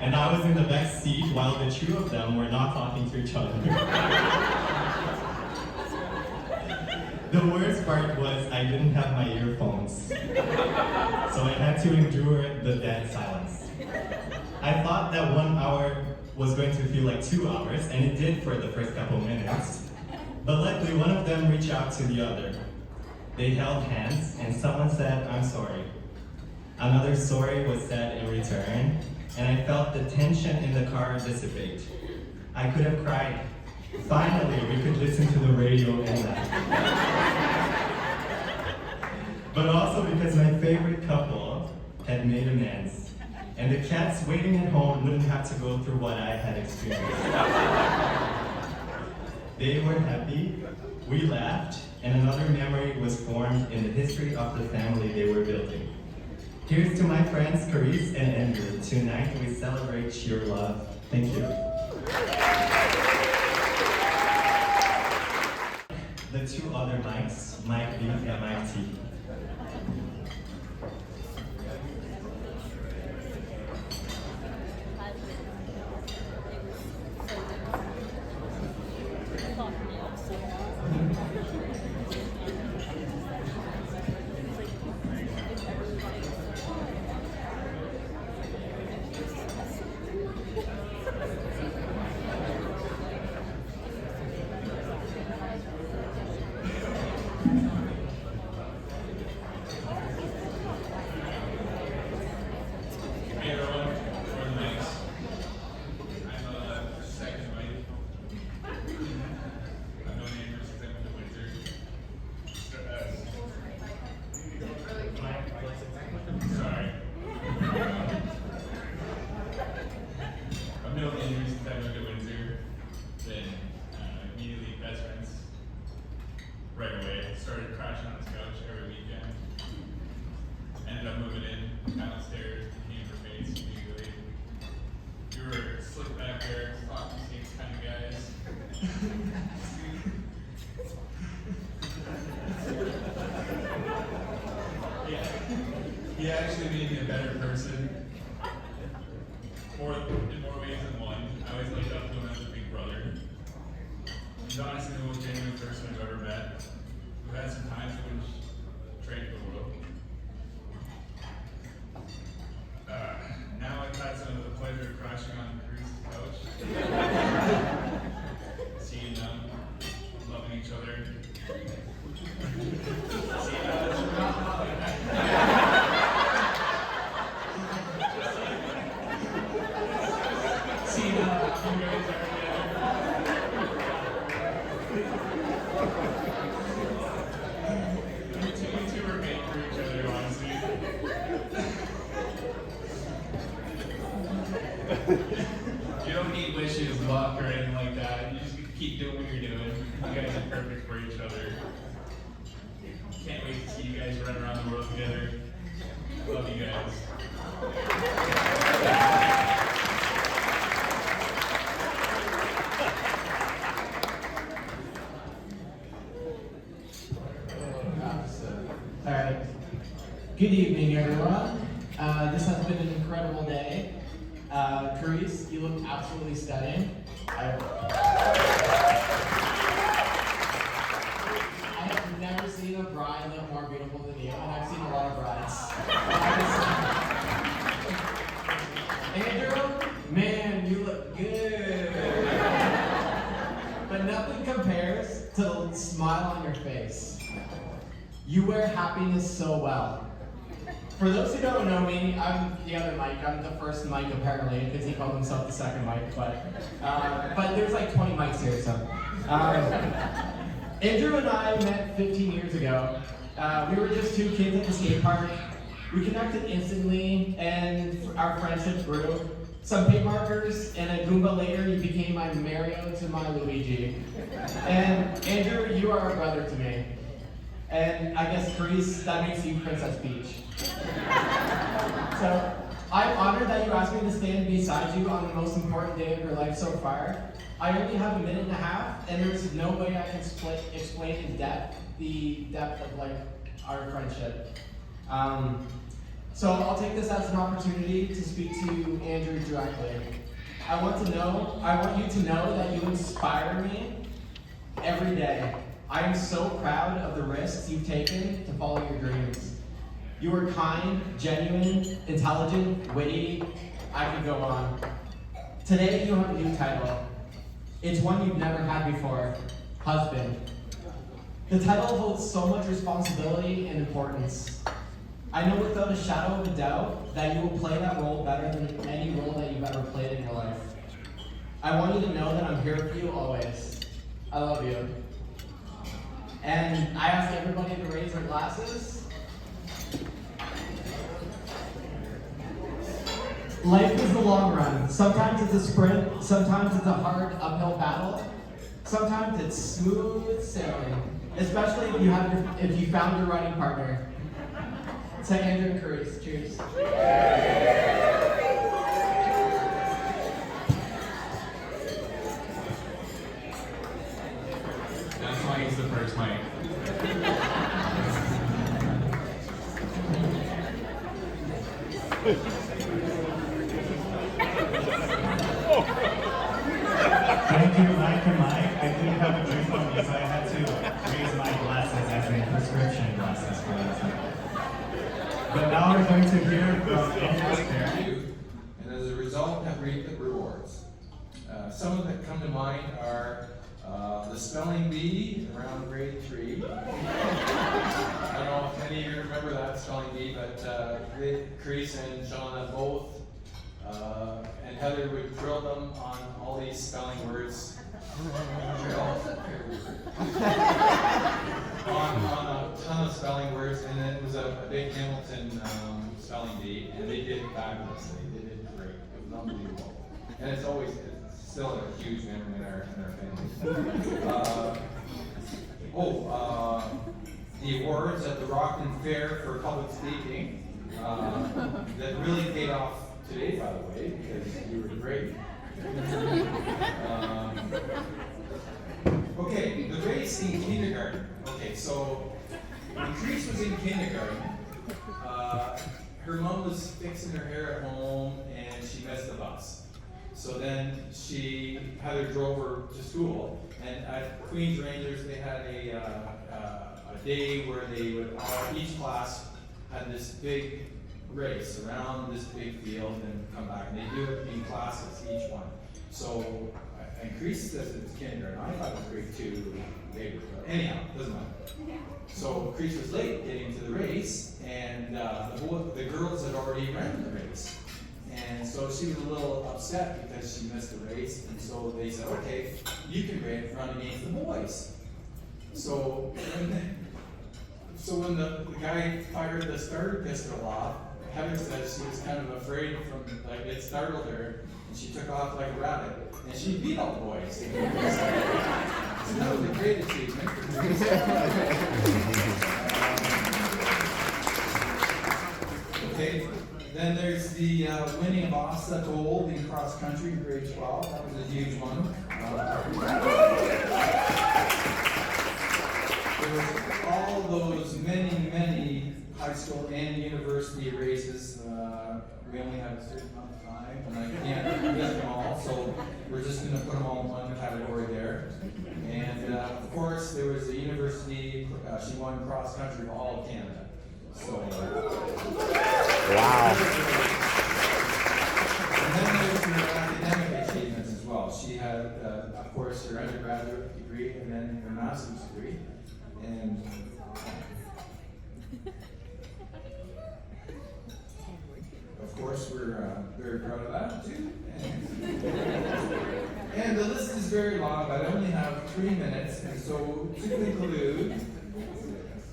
and I was in the back seat while the two of them were not talking to each other. The worst part was I didn't have my earphones, so I had to endure the dead silence. I thought that 1 hour was going to feel like 2 hours, and it did for the first couple minutes. But luckily, one of them reached out to the other. They held hands, and someone said, "I'm sorry." Another sorry was said in return, and I felt the tension in the car dissipate. I could have cried. Finally, we could listen to the radio and laugh. But also because my favorite couple had made amends, and the cats waiting at home wouldn't have to go through what I had experienced. They were happy, we laughed, and another memory was formed in the history of the family they were building. Here's to my friends Carise and Andrew. Tonight we celebrate your love. Thank you. The two other mics, Mike B and Mike T. Right away, started crashing on his couch every weekend. Ended up moving in downstairs, became roommates immediately. We were slick back there, talking games kind of guys. Yeah, he actually made me a better person. In more ways than one. I always looked up to him as a big brother. He's honestly the most genuine person I've ever met. We've had some times when we trade for the world. Now I've had some of the pleasure of crashing on Carise's couch. Seeing them, loving each other. Seeing how you guys are together. You two are made for each other, honestly. You don't need wishes, luck, or anything like that. You just keep doing what you're doing. You guys are perfect for each other. Can't wait to see you guys run around the world together. Love you guys. Good evening, everyone. This has been an incredible day. Carise, you look absolutely stunning. I have never seen a bride look more beautiful than you, and I've seen a lot of brides. Andrew, man, you look good. But nothing compares to the smile on your face. You wear happiness so well. For those who don't know me, I'm the other Mike. I'm the first Mike apparently, because he called himself the second Mike. But there's like 20 Mikes here, so. Andrew and I met 15 years ago. We were just two kids at the skate park. We connected instantly, and our friendship grew. Some paint markers, and a Goomba later, you became my Mario to my Luigi. And Andrew, you are a brother to me. And I guess, Carise, that makes you Princess Peach. So, I'm honored that you asked me to stand beside you on the most important day of your life so far. I only have a minute and a half, and there's no way I can explain in depth the depth of like our friendship. So I'll take this as an opportunity to speak to Andrew directly. I want you to know that you inspire me every day. I am so proud of the risks you've taken to follow your dreams. You are kind, genuine, intelligent, witty. I could go on. Today you have a new title. It's one you've never had before, husband. The title holds so much responsibility and importance. I know without a shadow of a doubt that you will play that role better than any role that you've ever played in your life. I want you to know that I'm here for you always. I love you. And I ask everybody to raise their glasses. Life is the long run. Sometimes it's a sprint, sometimes it's a hard uphill battle, sometimes it's smooth sailing, especially if you found your riding partner. So Andrew and Carise, cheers. That's why he's the first Mike. Thank you, Mike and Mike. I didn't have a drink on me, so I had to raise my glasses as in prescription glasses for that. But now we're going to hear from Andrew's parents. And as a result, have reaped the rewards. Some of that come to mind are the spelling bee around grade 3. I don't know if any of you remember that spelling bee, but Carise and Shauna both, and Heather would drill them on all these spelling words. on a ton of spelling words, and then it was a big Hamilton spelling bee, and they did fabulously. They did great. It was unbelievable. And it's still a huge memory in our family. The awards at the Rockland Fair for public speaking that really paid off today, by the way, because you were great. Okay, the race in kindergarten. Okay, so when Carise was in kindergarten, her mom was fixing her hair at home and she missed the bus. So then Heather drove her to school, and at Queen's Rangers they had a day where each class had this big race around this big field and come back, and they do it in classes, each one. So, and Carise says it's kindergarten. I thought it was grade 2 later, but anyhow, doesn't matter. So Carise was late getting to the race, and the girls had already ran the race. And so she was a little upset because she missed the race, and so they said, okay, you can run against the boys. So when the guy fired the starter pistol off, Heather said she was kind of afraid it startled her, and she took off like a rabbit, and she beat all the boys. So that was a great achievement. Okay, then there's the winning of OSSA gold in cross country in grade 12. That was a huge one. There was all those many high school and university races. We only have a certain amount of time, and I can't list them all, so we're just going to put them all in one category there. And of course, there was a university, she won cross country for all of Canada. So, wow. And then there's her academic achievements as well. She had, of course, her undergraduate degree and then her master's degree. And of course, we're very proud of that too. And the list is very long, but I only have 3 minutes. And so to conclude,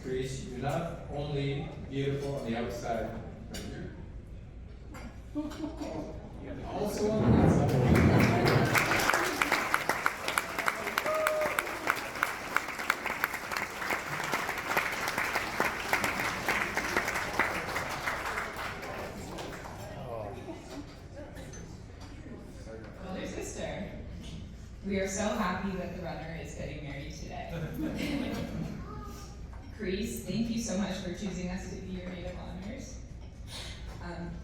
Carise, you're not only beautiful on the outside, but you're also on the inside. Brother, sister, we are so happy that the runner is getting married today. Carise, thank you so much for choosing us to be your maid of honors.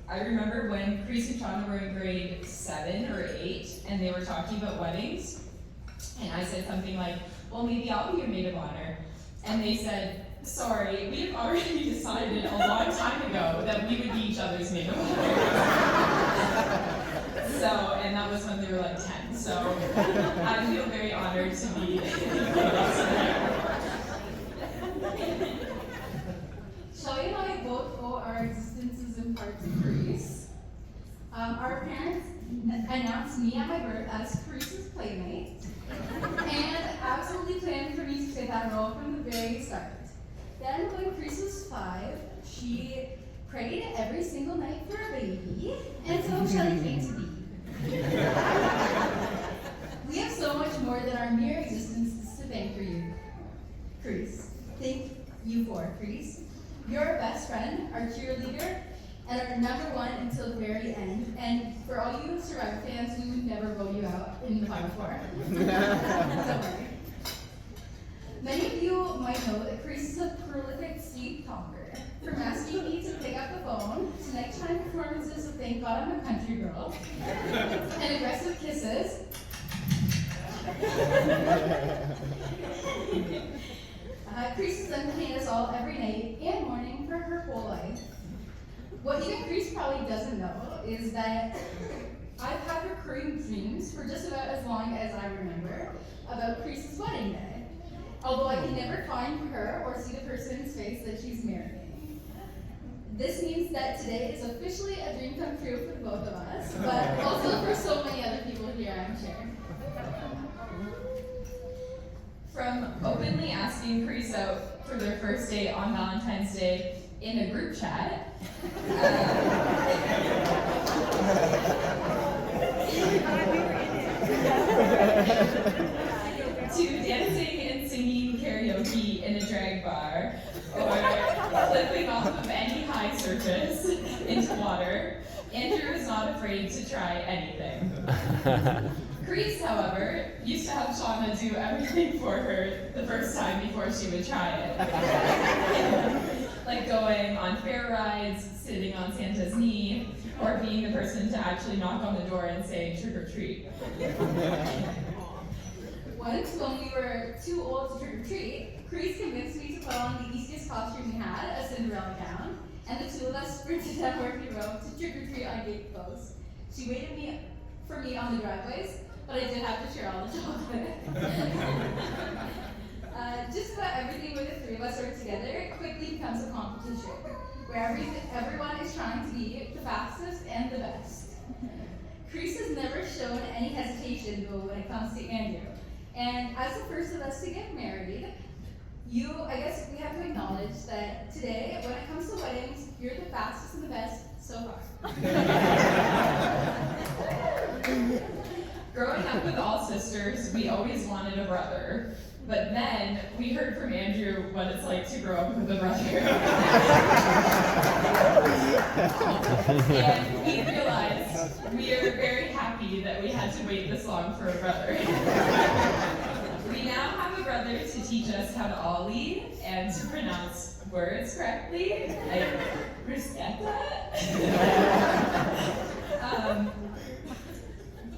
I remember when Carise and Shauna were in grade 7 or 8 and they were talking about weddings, and I said something like, well, maybe I'll be your maid of honor. And they said, sorry, we've already decided a long time ago that we would be each other's maid of honor. So, and that was when they were like 10. So I feel very honored to be Shelly and I both owe our existences in part to Carise. Our parents announced me at my birth as Carise's playmate, and absolutely planned for me to play that role from the very start. Then when Carise was 5, she prayed every single night for a baby, and so Shelly came to be. We have so much more than our mere existence to thank for you, Carise. Thank you for Carise. You're our best friend, our cheerleader, and our #1 until the very end. And for all you Survivor fans, we would never vote you out in the Final Four. Don't worry. Many of you might know that Carise is a prolific sleep talker. From asking me to pick up the phone, to nighttime performances of Thank God I'm a Country Girl, and aggressive kisses. Carise has entertained us all every night and morning for her whole life. What even Carise probably doesn't know is that I've had recurring dreams for just about as long as I remember about Carise's wedding day, although I can never find her or see the person's face that she's marrying. This means that today is officially a dream come true for both of us, but also for so many other people here, I'm sure. From openly asking Carise out for their first date on Valentine's Day in a group chat, to dancing and singing karaoke in a drag bar, or flipping off of any high surface into water, Andrew is not afraid to try anything. Carise, however, used to have Shauna do everything for her the first time before she would try it. Like going on fair rides, sitting on Santa's knee, or being the person to actually knock on the door and say trick or treat. Once, when we were too old to trick or treat, Carise convinced me to put on the easiest costume we had, a Cinderella gown, and the two of us sprinted down Murphy Road to trick or treat on gate posts. She waited for me on the driveways, but I did have to share all the chocolate. Just about everything where the 3 of us are together quickly becomes a competition, where everyone is trying to be the fastest and the best. Carise has never shown any hesitation, though, when it comes to Andrew. And as the first of us to get married, I guess we have to acknowledge that today, when it comes to weddings, you're the fastest and the best so far. Growing up with all sisters, we always wanted a brother. But then we heard from Andrew what it's like to grow up with a brother. And we realized we are very happy that we had to wait this long for a brother. We now have a brother to teach us how to ollie and to pronounce words correctly. I respect that.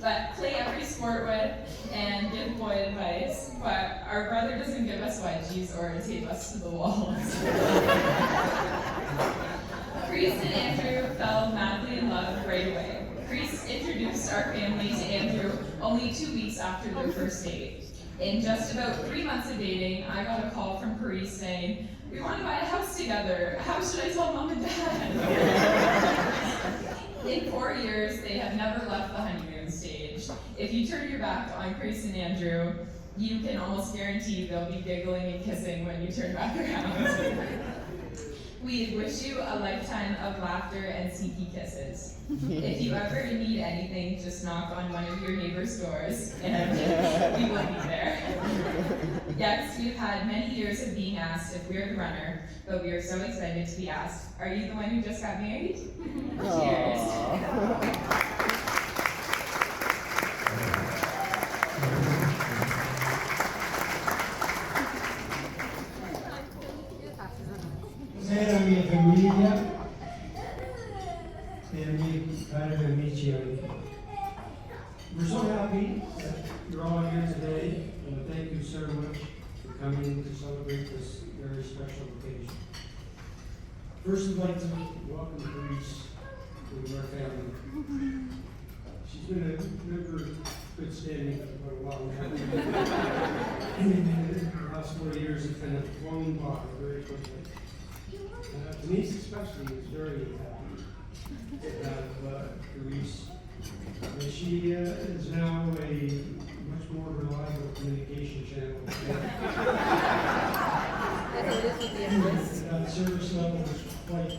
But play every sport with and give boy advice. But our brother doesn't give us wedgies or tape us to the walls. Carise and Andrew fell madly in love right away. Carise introduced our family to Andrew only 2 weeks after their first date. In just about 3 months of dating, I got a call from Carise saying, "We want to buy a house together. How should I tell mom and dad?" In 4 years, they have never left the honeymoon stage. If you turn your back on Carise and Andrew, you can almost guarantee they'll be giggling and kissing when you turn back around. We wish you a lifetime of laughter and sneaky kisses. If you ever need anything, just knock on one of your neighbor's doors and we will be there. Yes, we've had many years of being asked if we're the runner, but we are so excited to be asked, are you the one who just got married? Cheers. Sera mia famiglia e miei cari amici. We're so happy that you're all here today, and thank you so much for coming to celebrate this very special occasion. First, I'd like to welcome Carise to our family. She's been a member good standing for a while now. The last 4 years have kind of flown by very quickly. Denise especially is very happy to have Carise. She is now a much more reliable communication channel. That service level is quite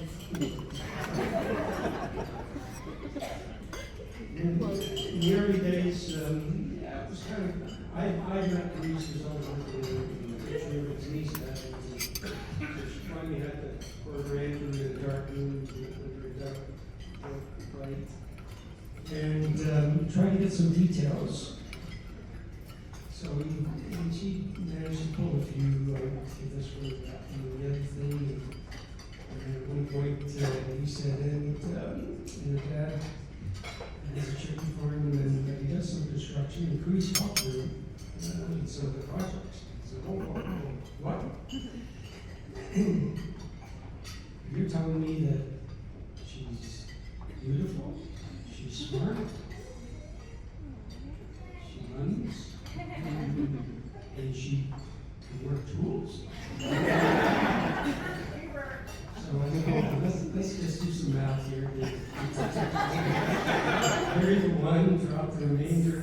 in the early days, it was kind of, I met Carise because I was working in the picture of Denise that she finally had to order Andrew in the dark room under a dark light. And trying to get some details. So she managed to pull a few, if this were that and the other thing. And at one point, he said, and Dad has a chicken farm, and then he does some construction, and Carise helped her in some of the projects. He said, oh, what? You're telling me that she's beautiful, she's smart, she runs, and she can work tools? So I think, let's just do some math here. Carry the one, drop the remainder.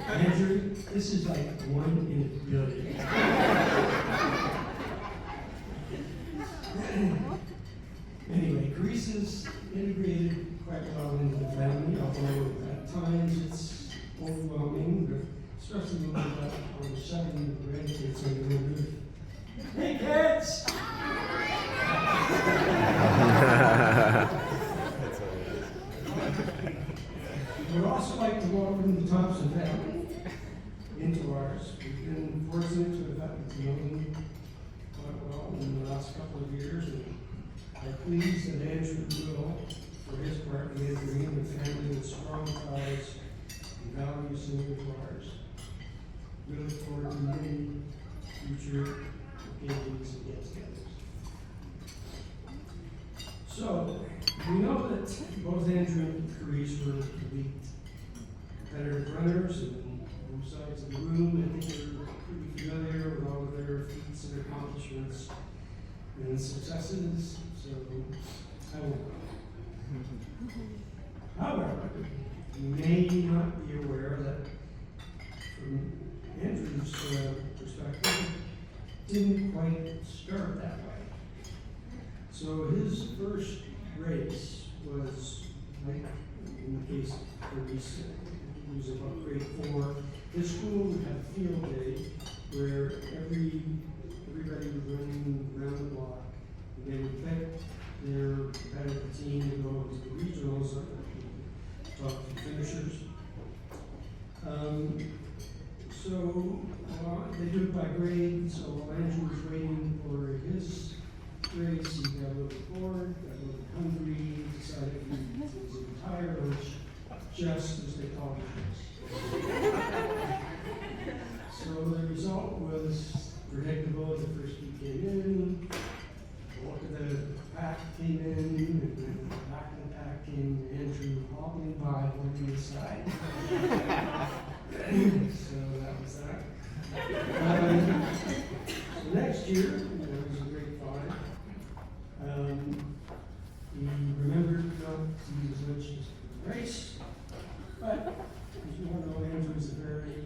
Andrew, this is like 1 in a billion. Anyway, Carise is integrated quite well into the family, although at times it's overwhelming, but especially when we've got over 7 grandkids on the roof. Hey kids! We'd also like to welcome the Thompson family into ours. We've been fortunate to have gotten to know them quite well in the last couple of years, and are pleased that Andrew will, for his part, be entering the family with strong ties and values similar to ours. We look forward to many future occasions and get-togethers. So, we know that both Andrew and Carise were elite competitive runners and both sides of the room. I think they're pretty familiar with all of their feats and accomplishments and successes, so I won't. However, you may not be aware that from Andrew's perspective, it didn't quite start that way. So his first race was, like in the case of Carise, it was about grade 4. His school would have a field day where everybody was running around the block. They would pick their competitive team to go into the regionals, top finishers. So they do it by grade, so while Andrew was waiting for his race, he got a little bored, got a little hungry, decided he was his entire lunch just as they called it. So the result was predictable. The first he came in, the pack came in, and then the back of the pack came Andrew hobbling by, holding his side. So that was that. So next year, it was a great find. He remembered not to use lunches for the race, but as you all know, Andrew is a very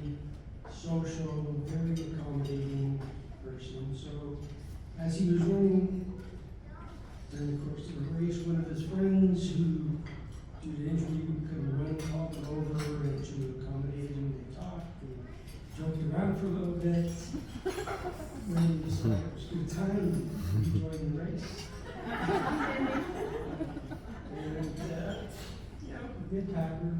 social, very accommodating person. So as he was running during the course of the race, one of his friends who, due to injury, couldn't run, called him over and to accommodate him. They talked and joked around for a little bit. When he decided it was a good time, he joined the race. And, yeah, good packer.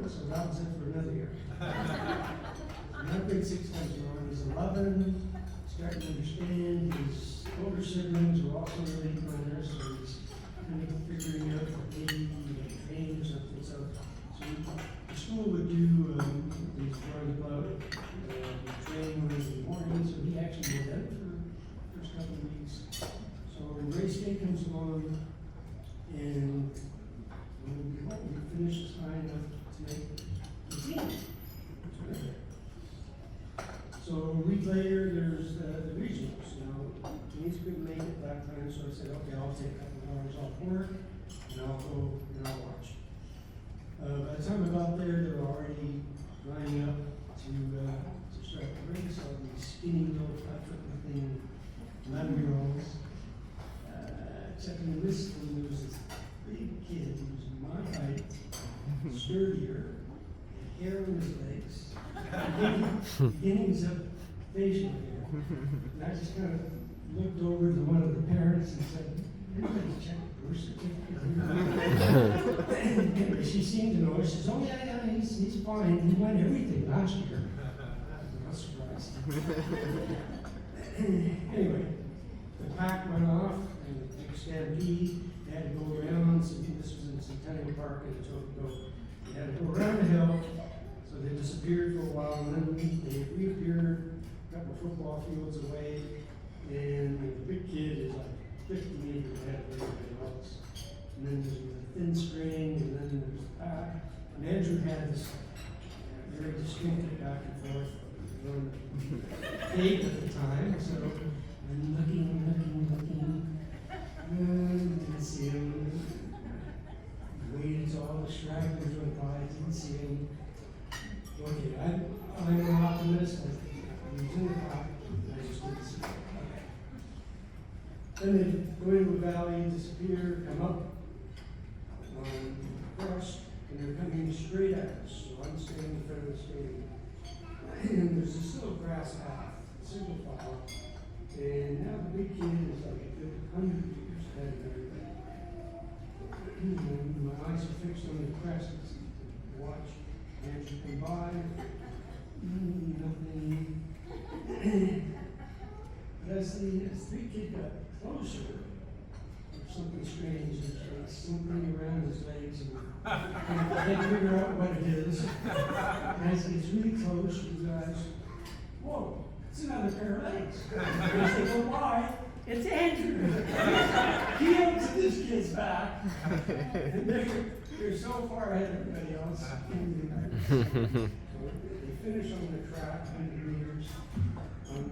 So that was it for another year. Not grade 6 times around. He's 11, starting to understand. His older siblings were also really runners, so he's kind of figuring out that maybe he had trained or something. So the school would do these run club training in the morning, so he actually did that for the first couple of weeks. So when race day comes along, and we finish this high enough to make the team. So a week later, there's the regionals. Now, Denise couldn't make it that time, so I said, okay, I'll take a couple of hours off work, and I'll go and I'll watch. By the time I got there, they were already lining up to start the race. All these skinny little flat-foot-looking 11-year-olds. Except in this one, there was this big kid who was my height, sturdier, hair on his legs, beginnings of facial hair. And I just kind of looked over to one of the parents and said, "Everybody's checked the birth certificate." Anyway, she seemed to know. She says, "Oh yeah, he's fine. He won everything last year." I'm not surprised. Anyway, the pack went off. Stampede, they had to go around, so this was in Centennial Park in Etobicoke. They had to go around the hill, so they disappeared for a while, and then they reappeared a couple of football fields away, and the big kid is like 50 meters ahead of everybody else. And then there's the thin string, and then there's the pack. And Andrew had this very distinctive back and forth. We were on the 8 at the time, so I'm looking. Didn't see him. Waited till all the stragglers went by. Didn't see him. Okay, I'm an optimist. He was in the pack. I just didn't see him. Okay. Then they go into a valley, disappear, come up, across, and they're coming straight at us. So I'm standing in front of the stadium. And there's this little grass path, single file. And now the big kid is like a good 100 meters ahead of everybody. And my eyes are fixed on the crest to watch Andrew come by. Nothing. But as the big kid got closer, something strange. There's like something around his legs, and I can't figure out what it is. And as he gets really close, you guys, whoa. It's another pair of legs. And I say, well, why? It's Andrew. He owns this kid's back. And they're so far ahead of everybody else. So they finish on the track, 100 meters on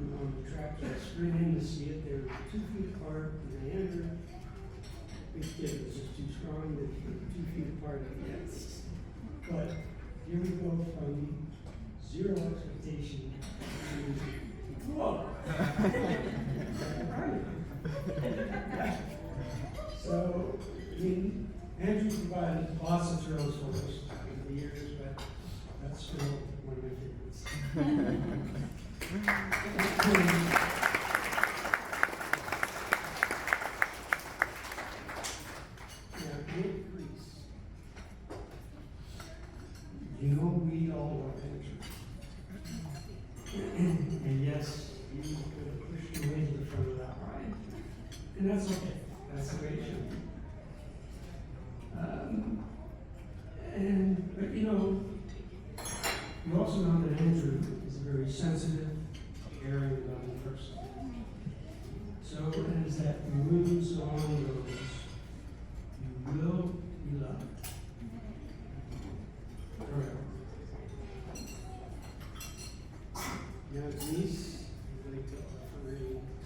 the track. So I sprint in to see it. They're 2 feet apart. And Andrew, big kid, was just too strong. They were 2 feet apart at the end. But here we go from zero expectation to whoa! So, I mean, Andrew provided lots of thrills for us over the years, but that's still one of my favorites. Yeah, Carise. that's okay. That's the way it should be. But you know, you also know that Andrew is a very sensitive, caring, loving person. So as that moves on goes, you will be loved. Forever. Now, Denise, I'm going to offer a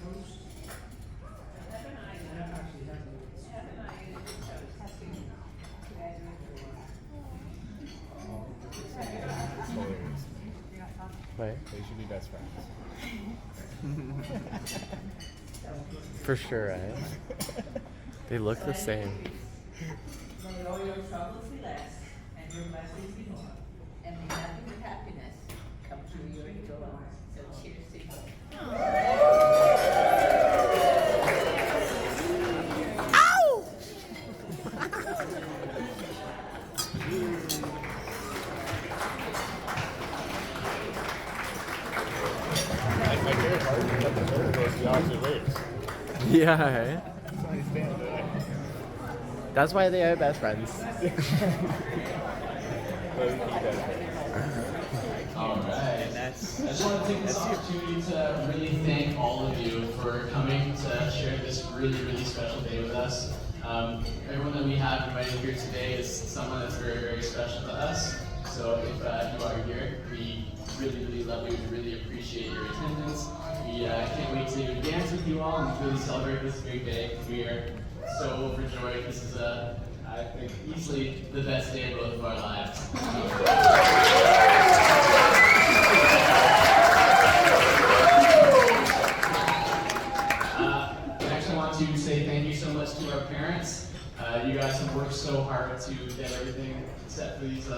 toast. Right. They should be best friends. For sure, right? They look the same. May all your troubles be less, and your blessings be more, and may nothing but happiness come through your door. So cheers to you. My favorite part is that the photo goes the opposite ways. Yeah, right? That's why I stand there. That's why they are best friends. Alright. I just want to take this opportunity to really thank all of you for coming to share this really, really special day with us. Everyone that we have invited here today is someone that's very, very special to us. So if you are here, we really, really love you. We really appreciate your attendance. We can't wait to dance with you all and really celebrate this big day. We are so overjoyed. This is, I think, easily the best day of both of our lives. Next, I want to say thank you so much to our parents. You guys have worked so hard to get everything set for these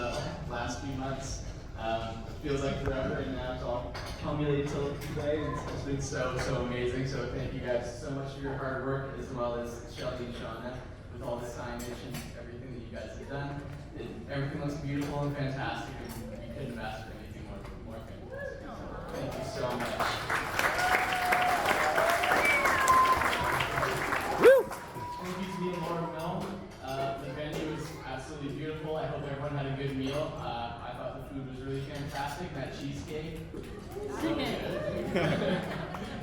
last few months. Feels like forever, and now it's all culminated till today. It's been so, so amazing. So thank you guys so much for your hard work, as well as Shelly and Shauna with all the signage and everything that you guys have done. Everything looks beautiful and fantastic, and we couldn't ask for anything more fantastic. So thank you so much. Thank you to the Laura Mill. The venue was absolutely beautiful. I hope everyone had a good meal. I thought the food was really fantastic. That cheesecake. So good.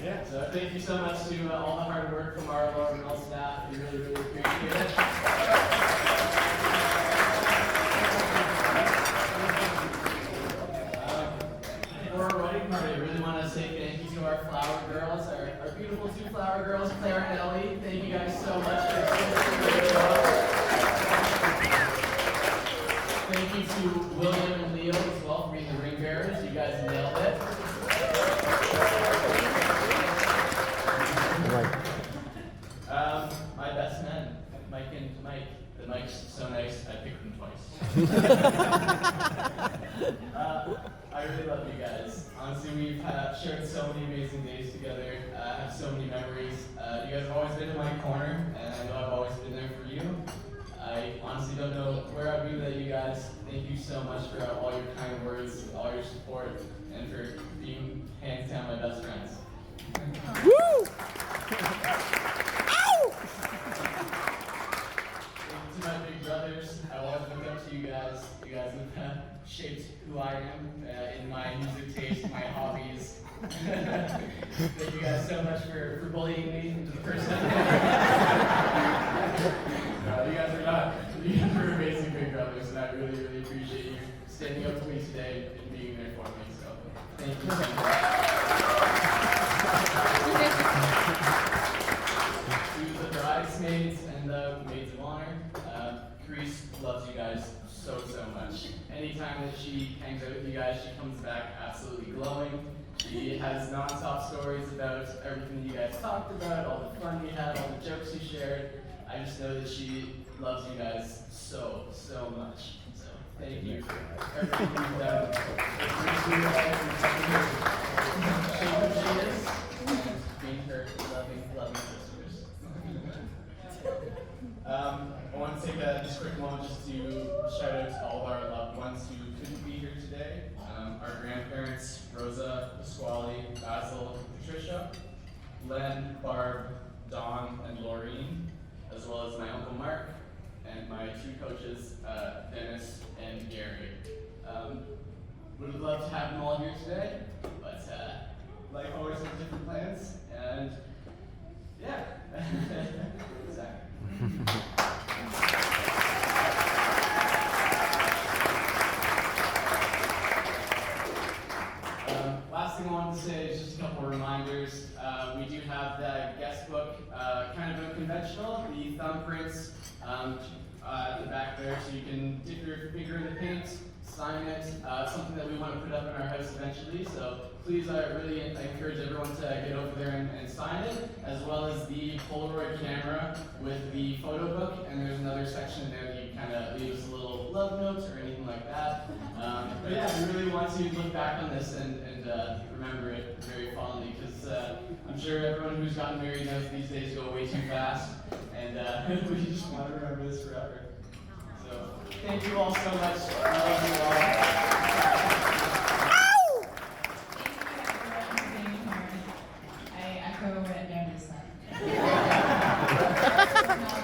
Yeah. So thank you so much to all the hard work from our Laura Mill staff. We really, really appreciate it. For our wedding party, I really want to say thank you to our flower girls, our beautiful two flower girls, Claire and Ellie. Thank you guys so much for doing a job. Thank you to William and Leo as well for being the ring bearers. You guys nailed it. My best men, Mike and Mike. The Mike's so nice, I picked them twice. I really love you guys. Honestly, we've shared so many amazing days together, have so many memories. You guys have always been in my corner, and I know I've always been there for you. I honestly don't know where I'd be without you guys. Thank you so much for all your kind words, all your support, and for being hands down my best friends. Woo! To my big brothers, I always look up to you guys. You guys have shaped who I am in my music taste, my hobbies. Thank you guys so much for bullying me into the person. You guys are not. You guys are amazing big brothers, and I really, really appreciate you standing up for me today and being there for me. So thank you so much. To the bridesmaids and the maids of honor, Carise loves you guys so, so much. Anytime that she hangs out with you guys, she comes back absolutely glowing. She has non-stop stories about everything you guys talked about, all the fun you had, all the jokes you shared. I just know that she loves you guys so, so much. So thank you for everything you've done. Shape who she is, and being her loving, loving sisters. I want to take this quick moment just to shout out to all of our loved ones who couldn't be here today. Our grandparents, Rosa, Pasquale, Basil, Patricia, Len, Barb, Dawn and Laureen, as well as my Uncle Mark, and my two coaches, Dennis and Gary. Would have loved to have them all here today, but life always has different plans, and yeah. Exactly. Last thing I wanted to say is just a couple of reminders. We do have the guest book, kind of unconventional, the thumbprints at the back there, so you can dip your finger in the paint, sign it. Something that we want to put up in our house eventually, so please, I encourage everyone to get over there and sign it, as well as the Polaroid camera with the photo book, and there's another section there that you kind of leave us a little love notes or anything like that. But yeah, we really want to look back on this and remember it very fondly, because I'm sure everyone who's gotten married knows these days go way too fast, and we just want to remember this forever. So, thank you all so much. I love you all.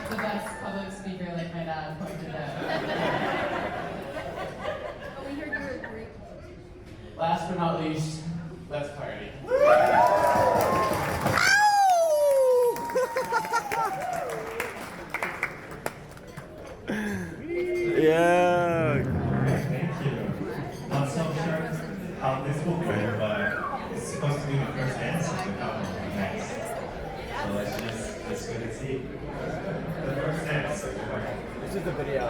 The best public speaker like my dad pointed out. But we heard you were great. Last but not least, let's party. Yeah. Thank you. Not so sure how this will go, but it's supposed to be the first dance of the couple next. So let's go and see. The first dance. This is the video.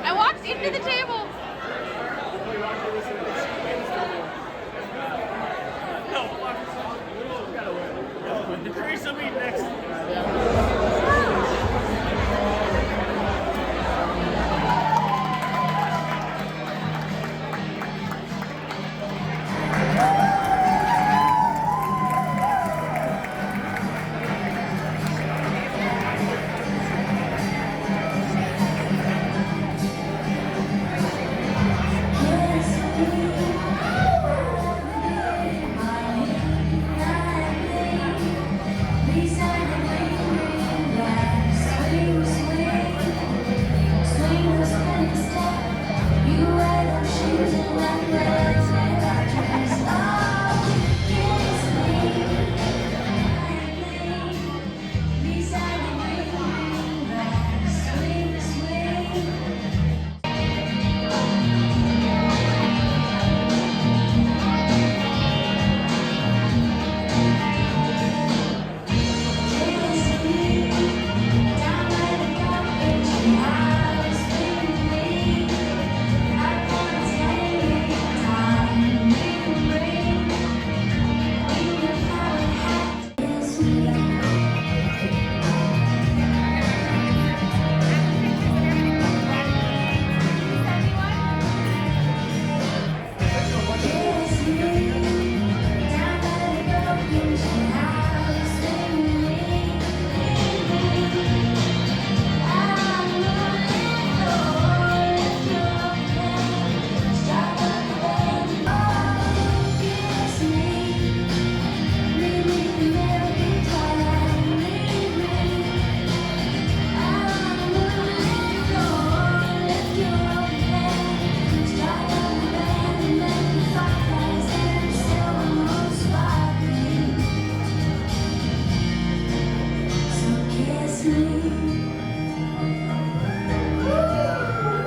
I walked into the table. Carise will be next.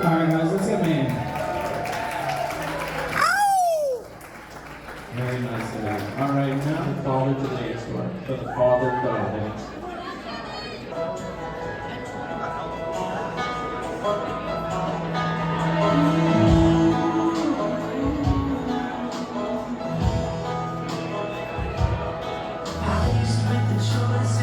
Alright guys, let's get man. Very nice of that. Alright, now the father to dance for the father to dance. I used to make the choice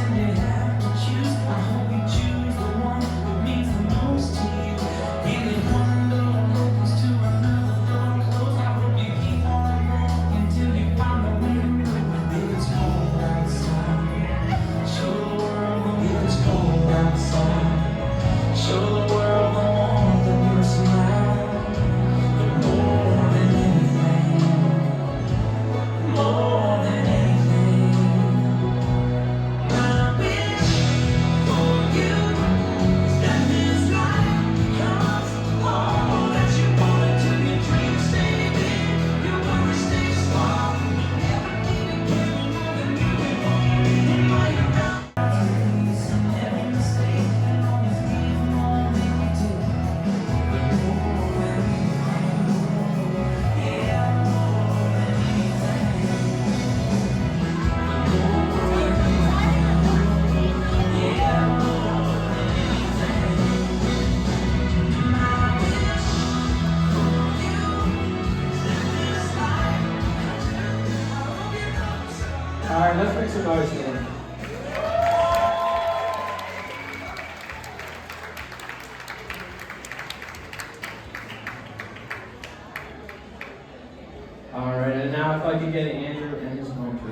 I could get Andrew and his mom to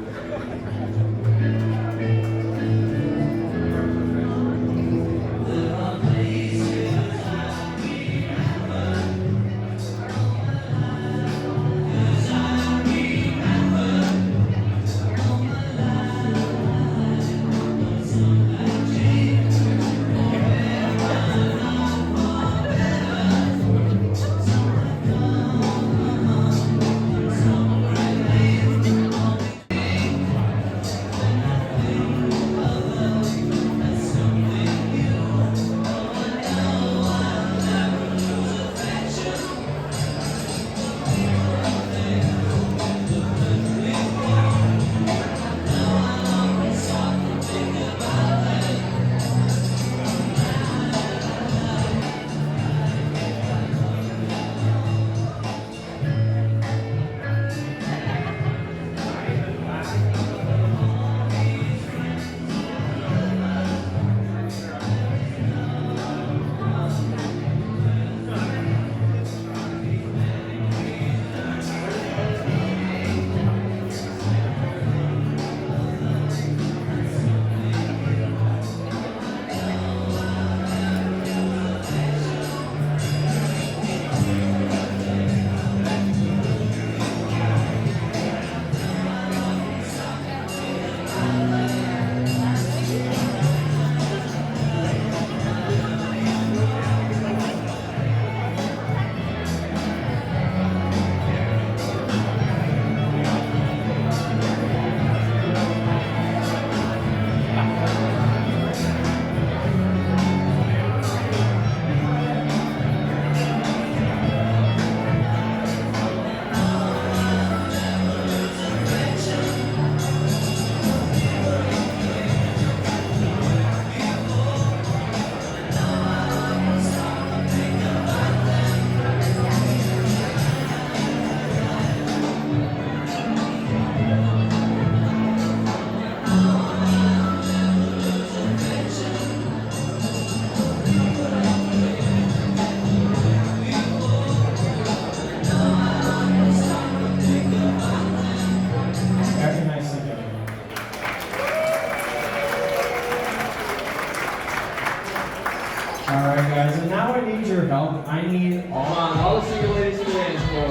Alright guys, and now I need your help. I need all the single ladies to dance floor.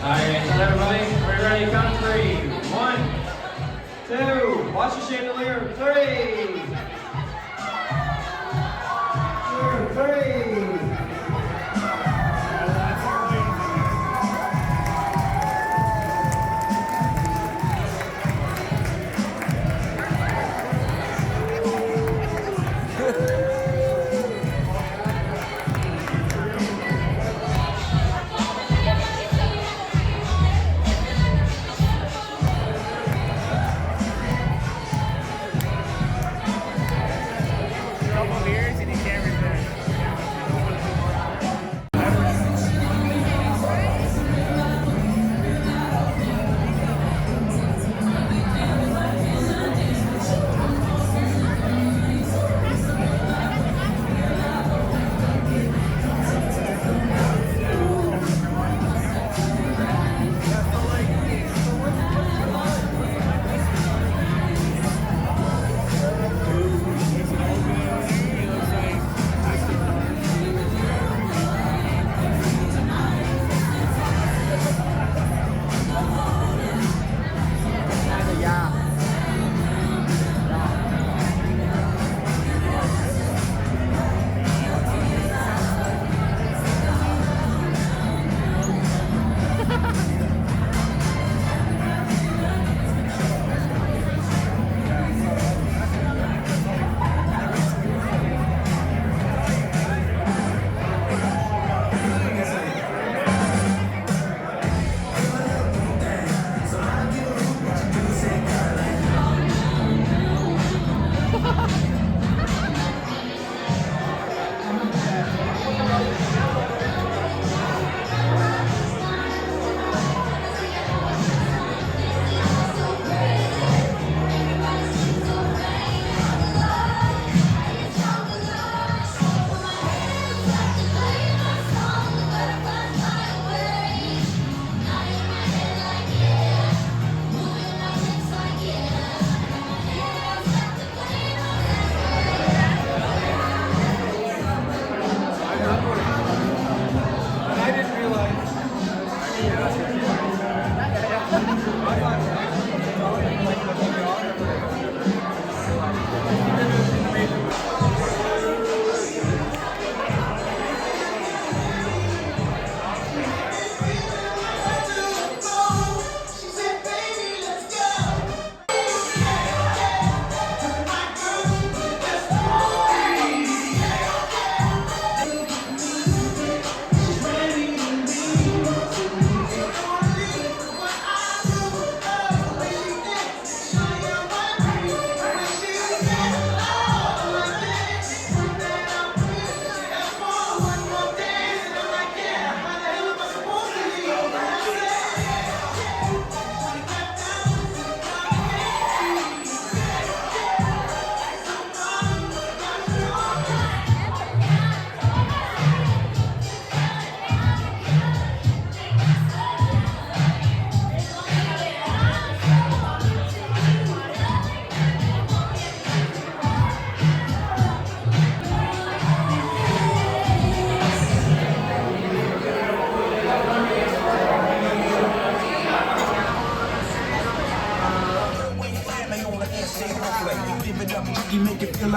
Alright, so everybody, are you ready? Count to 3. 1, 2, watch the chandelier. 3. 2, 3.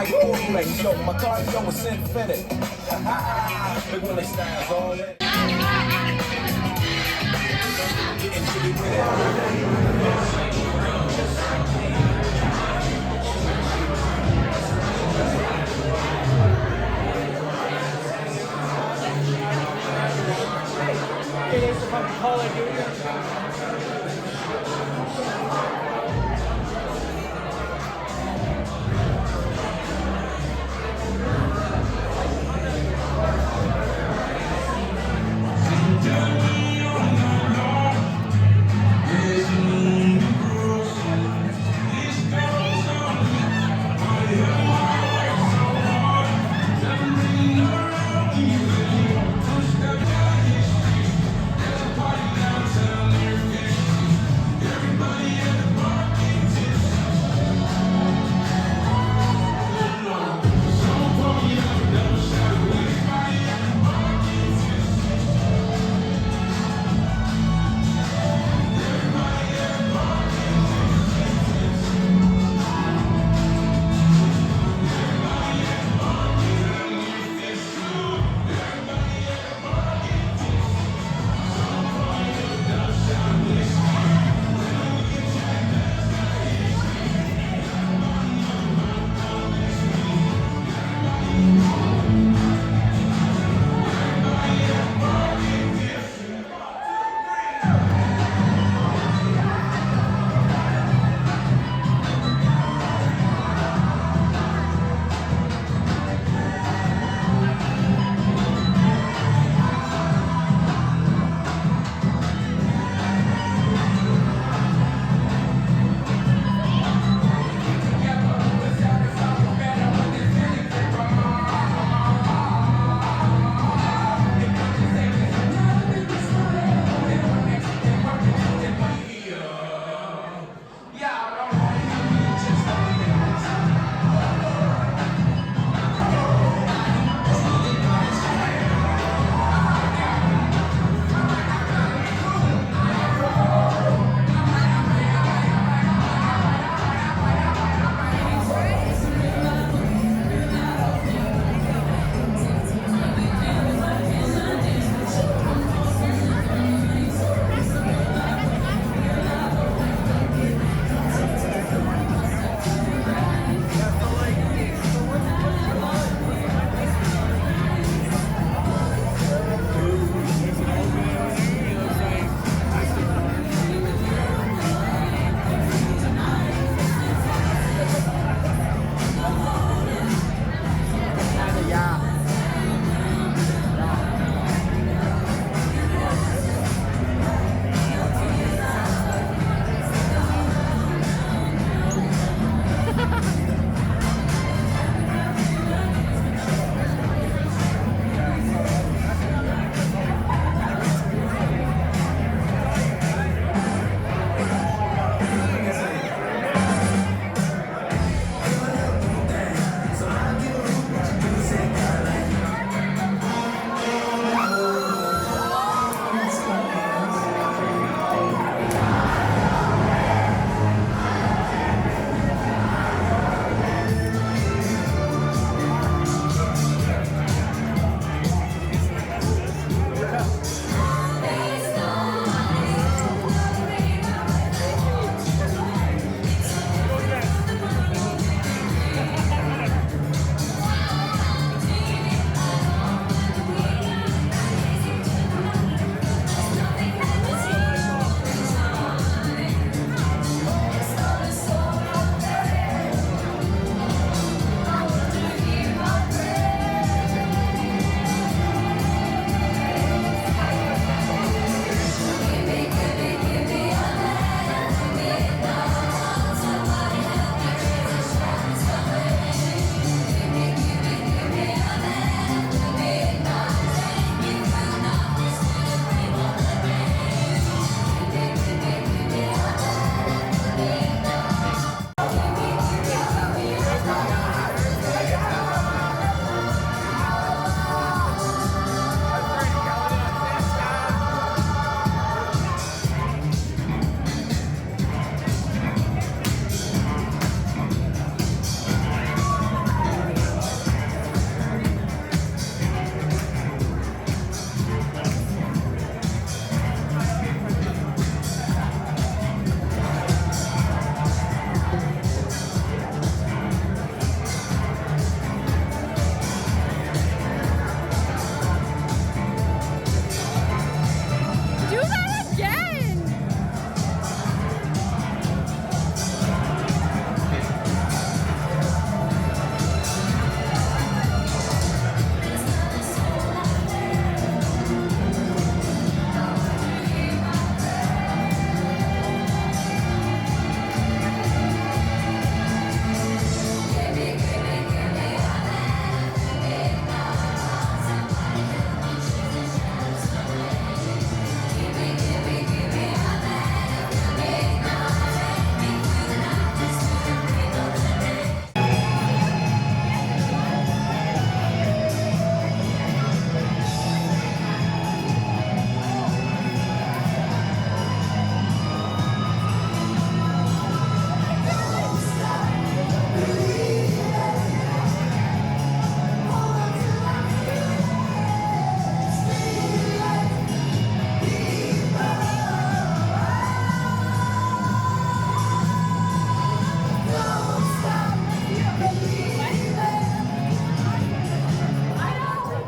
like Portland. Yo, my cardio is infinite. Big Willie style's all in. Getting jiggy with it. It is from Call of Duty. Yeah.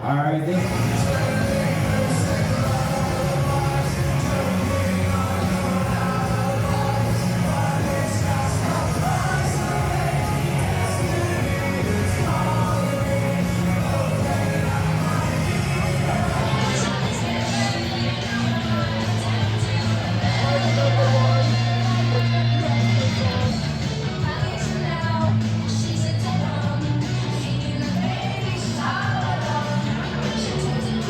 All right, thanks. She's a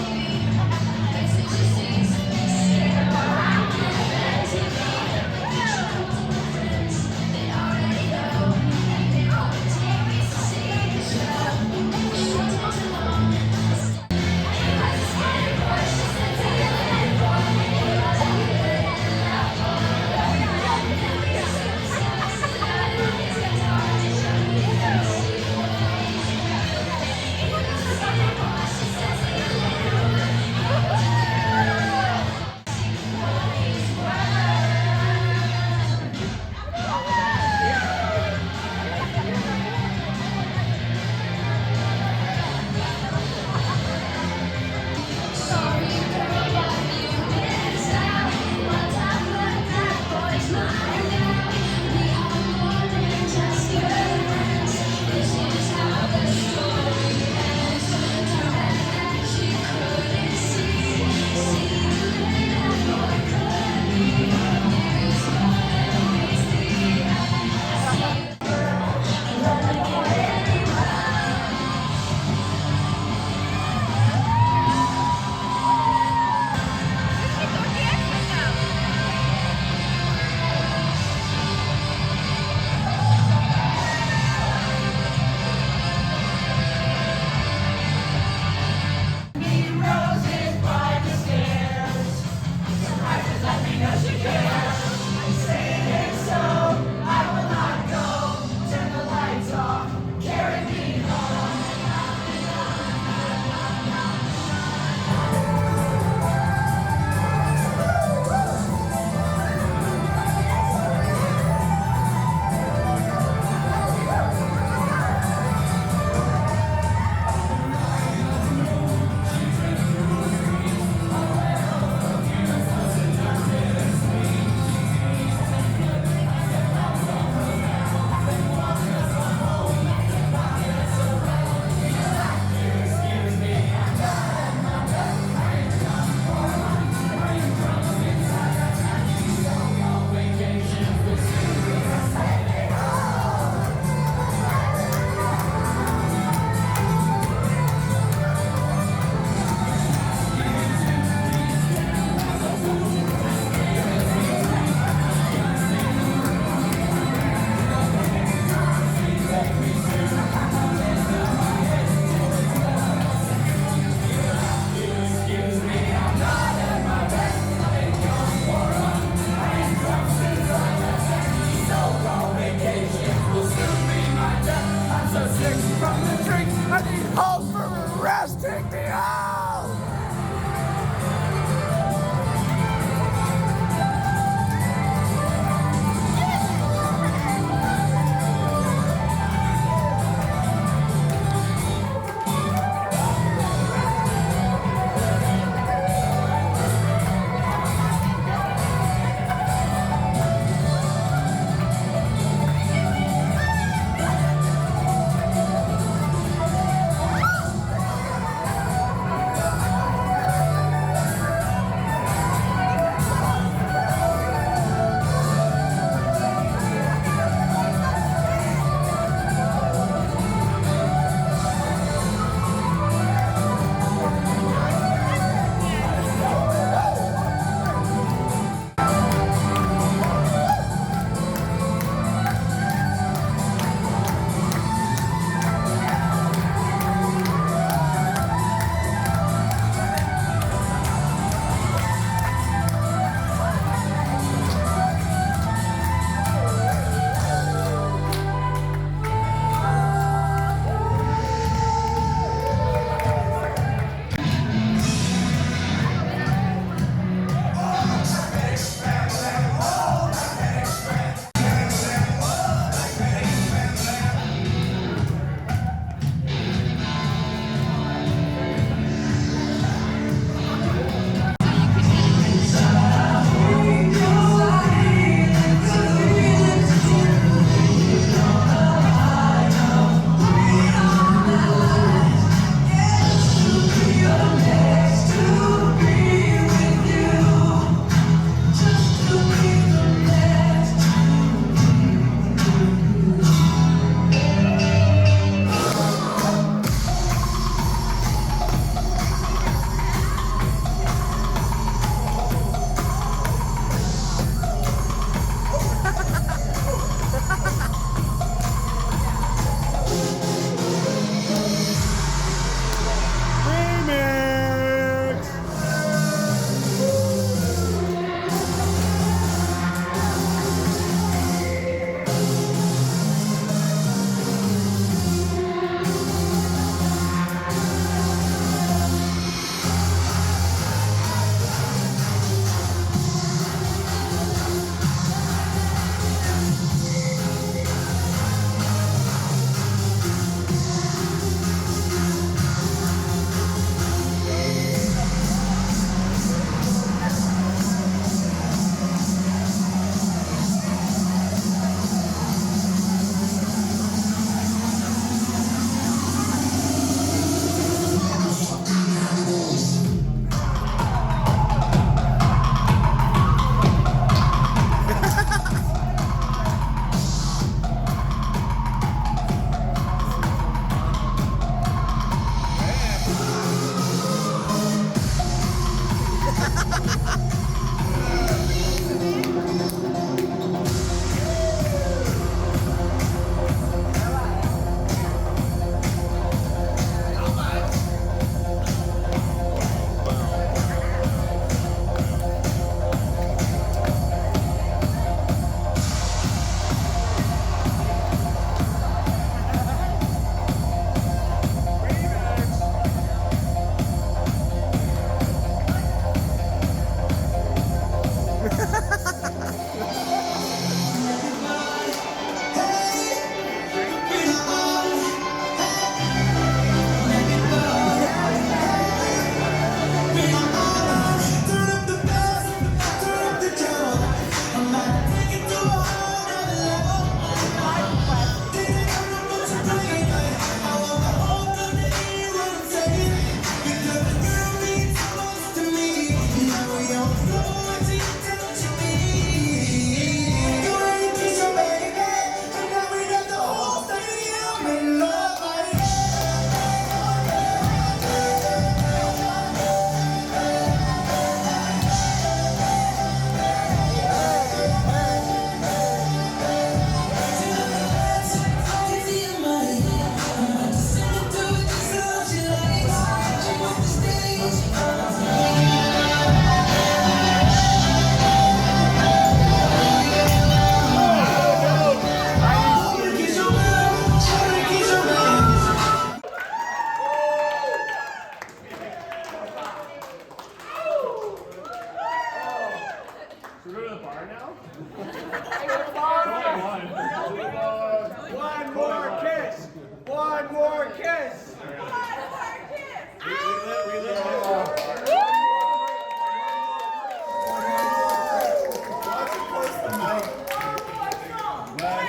I'll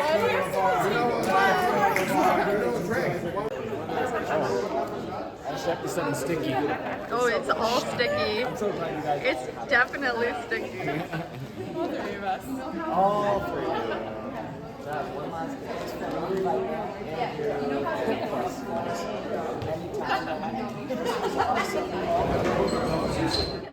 check this something sticky. Oh, it's all sticky. I'm so glad you guys. It's definitely sticky. All three of us. All three. One last Yeah.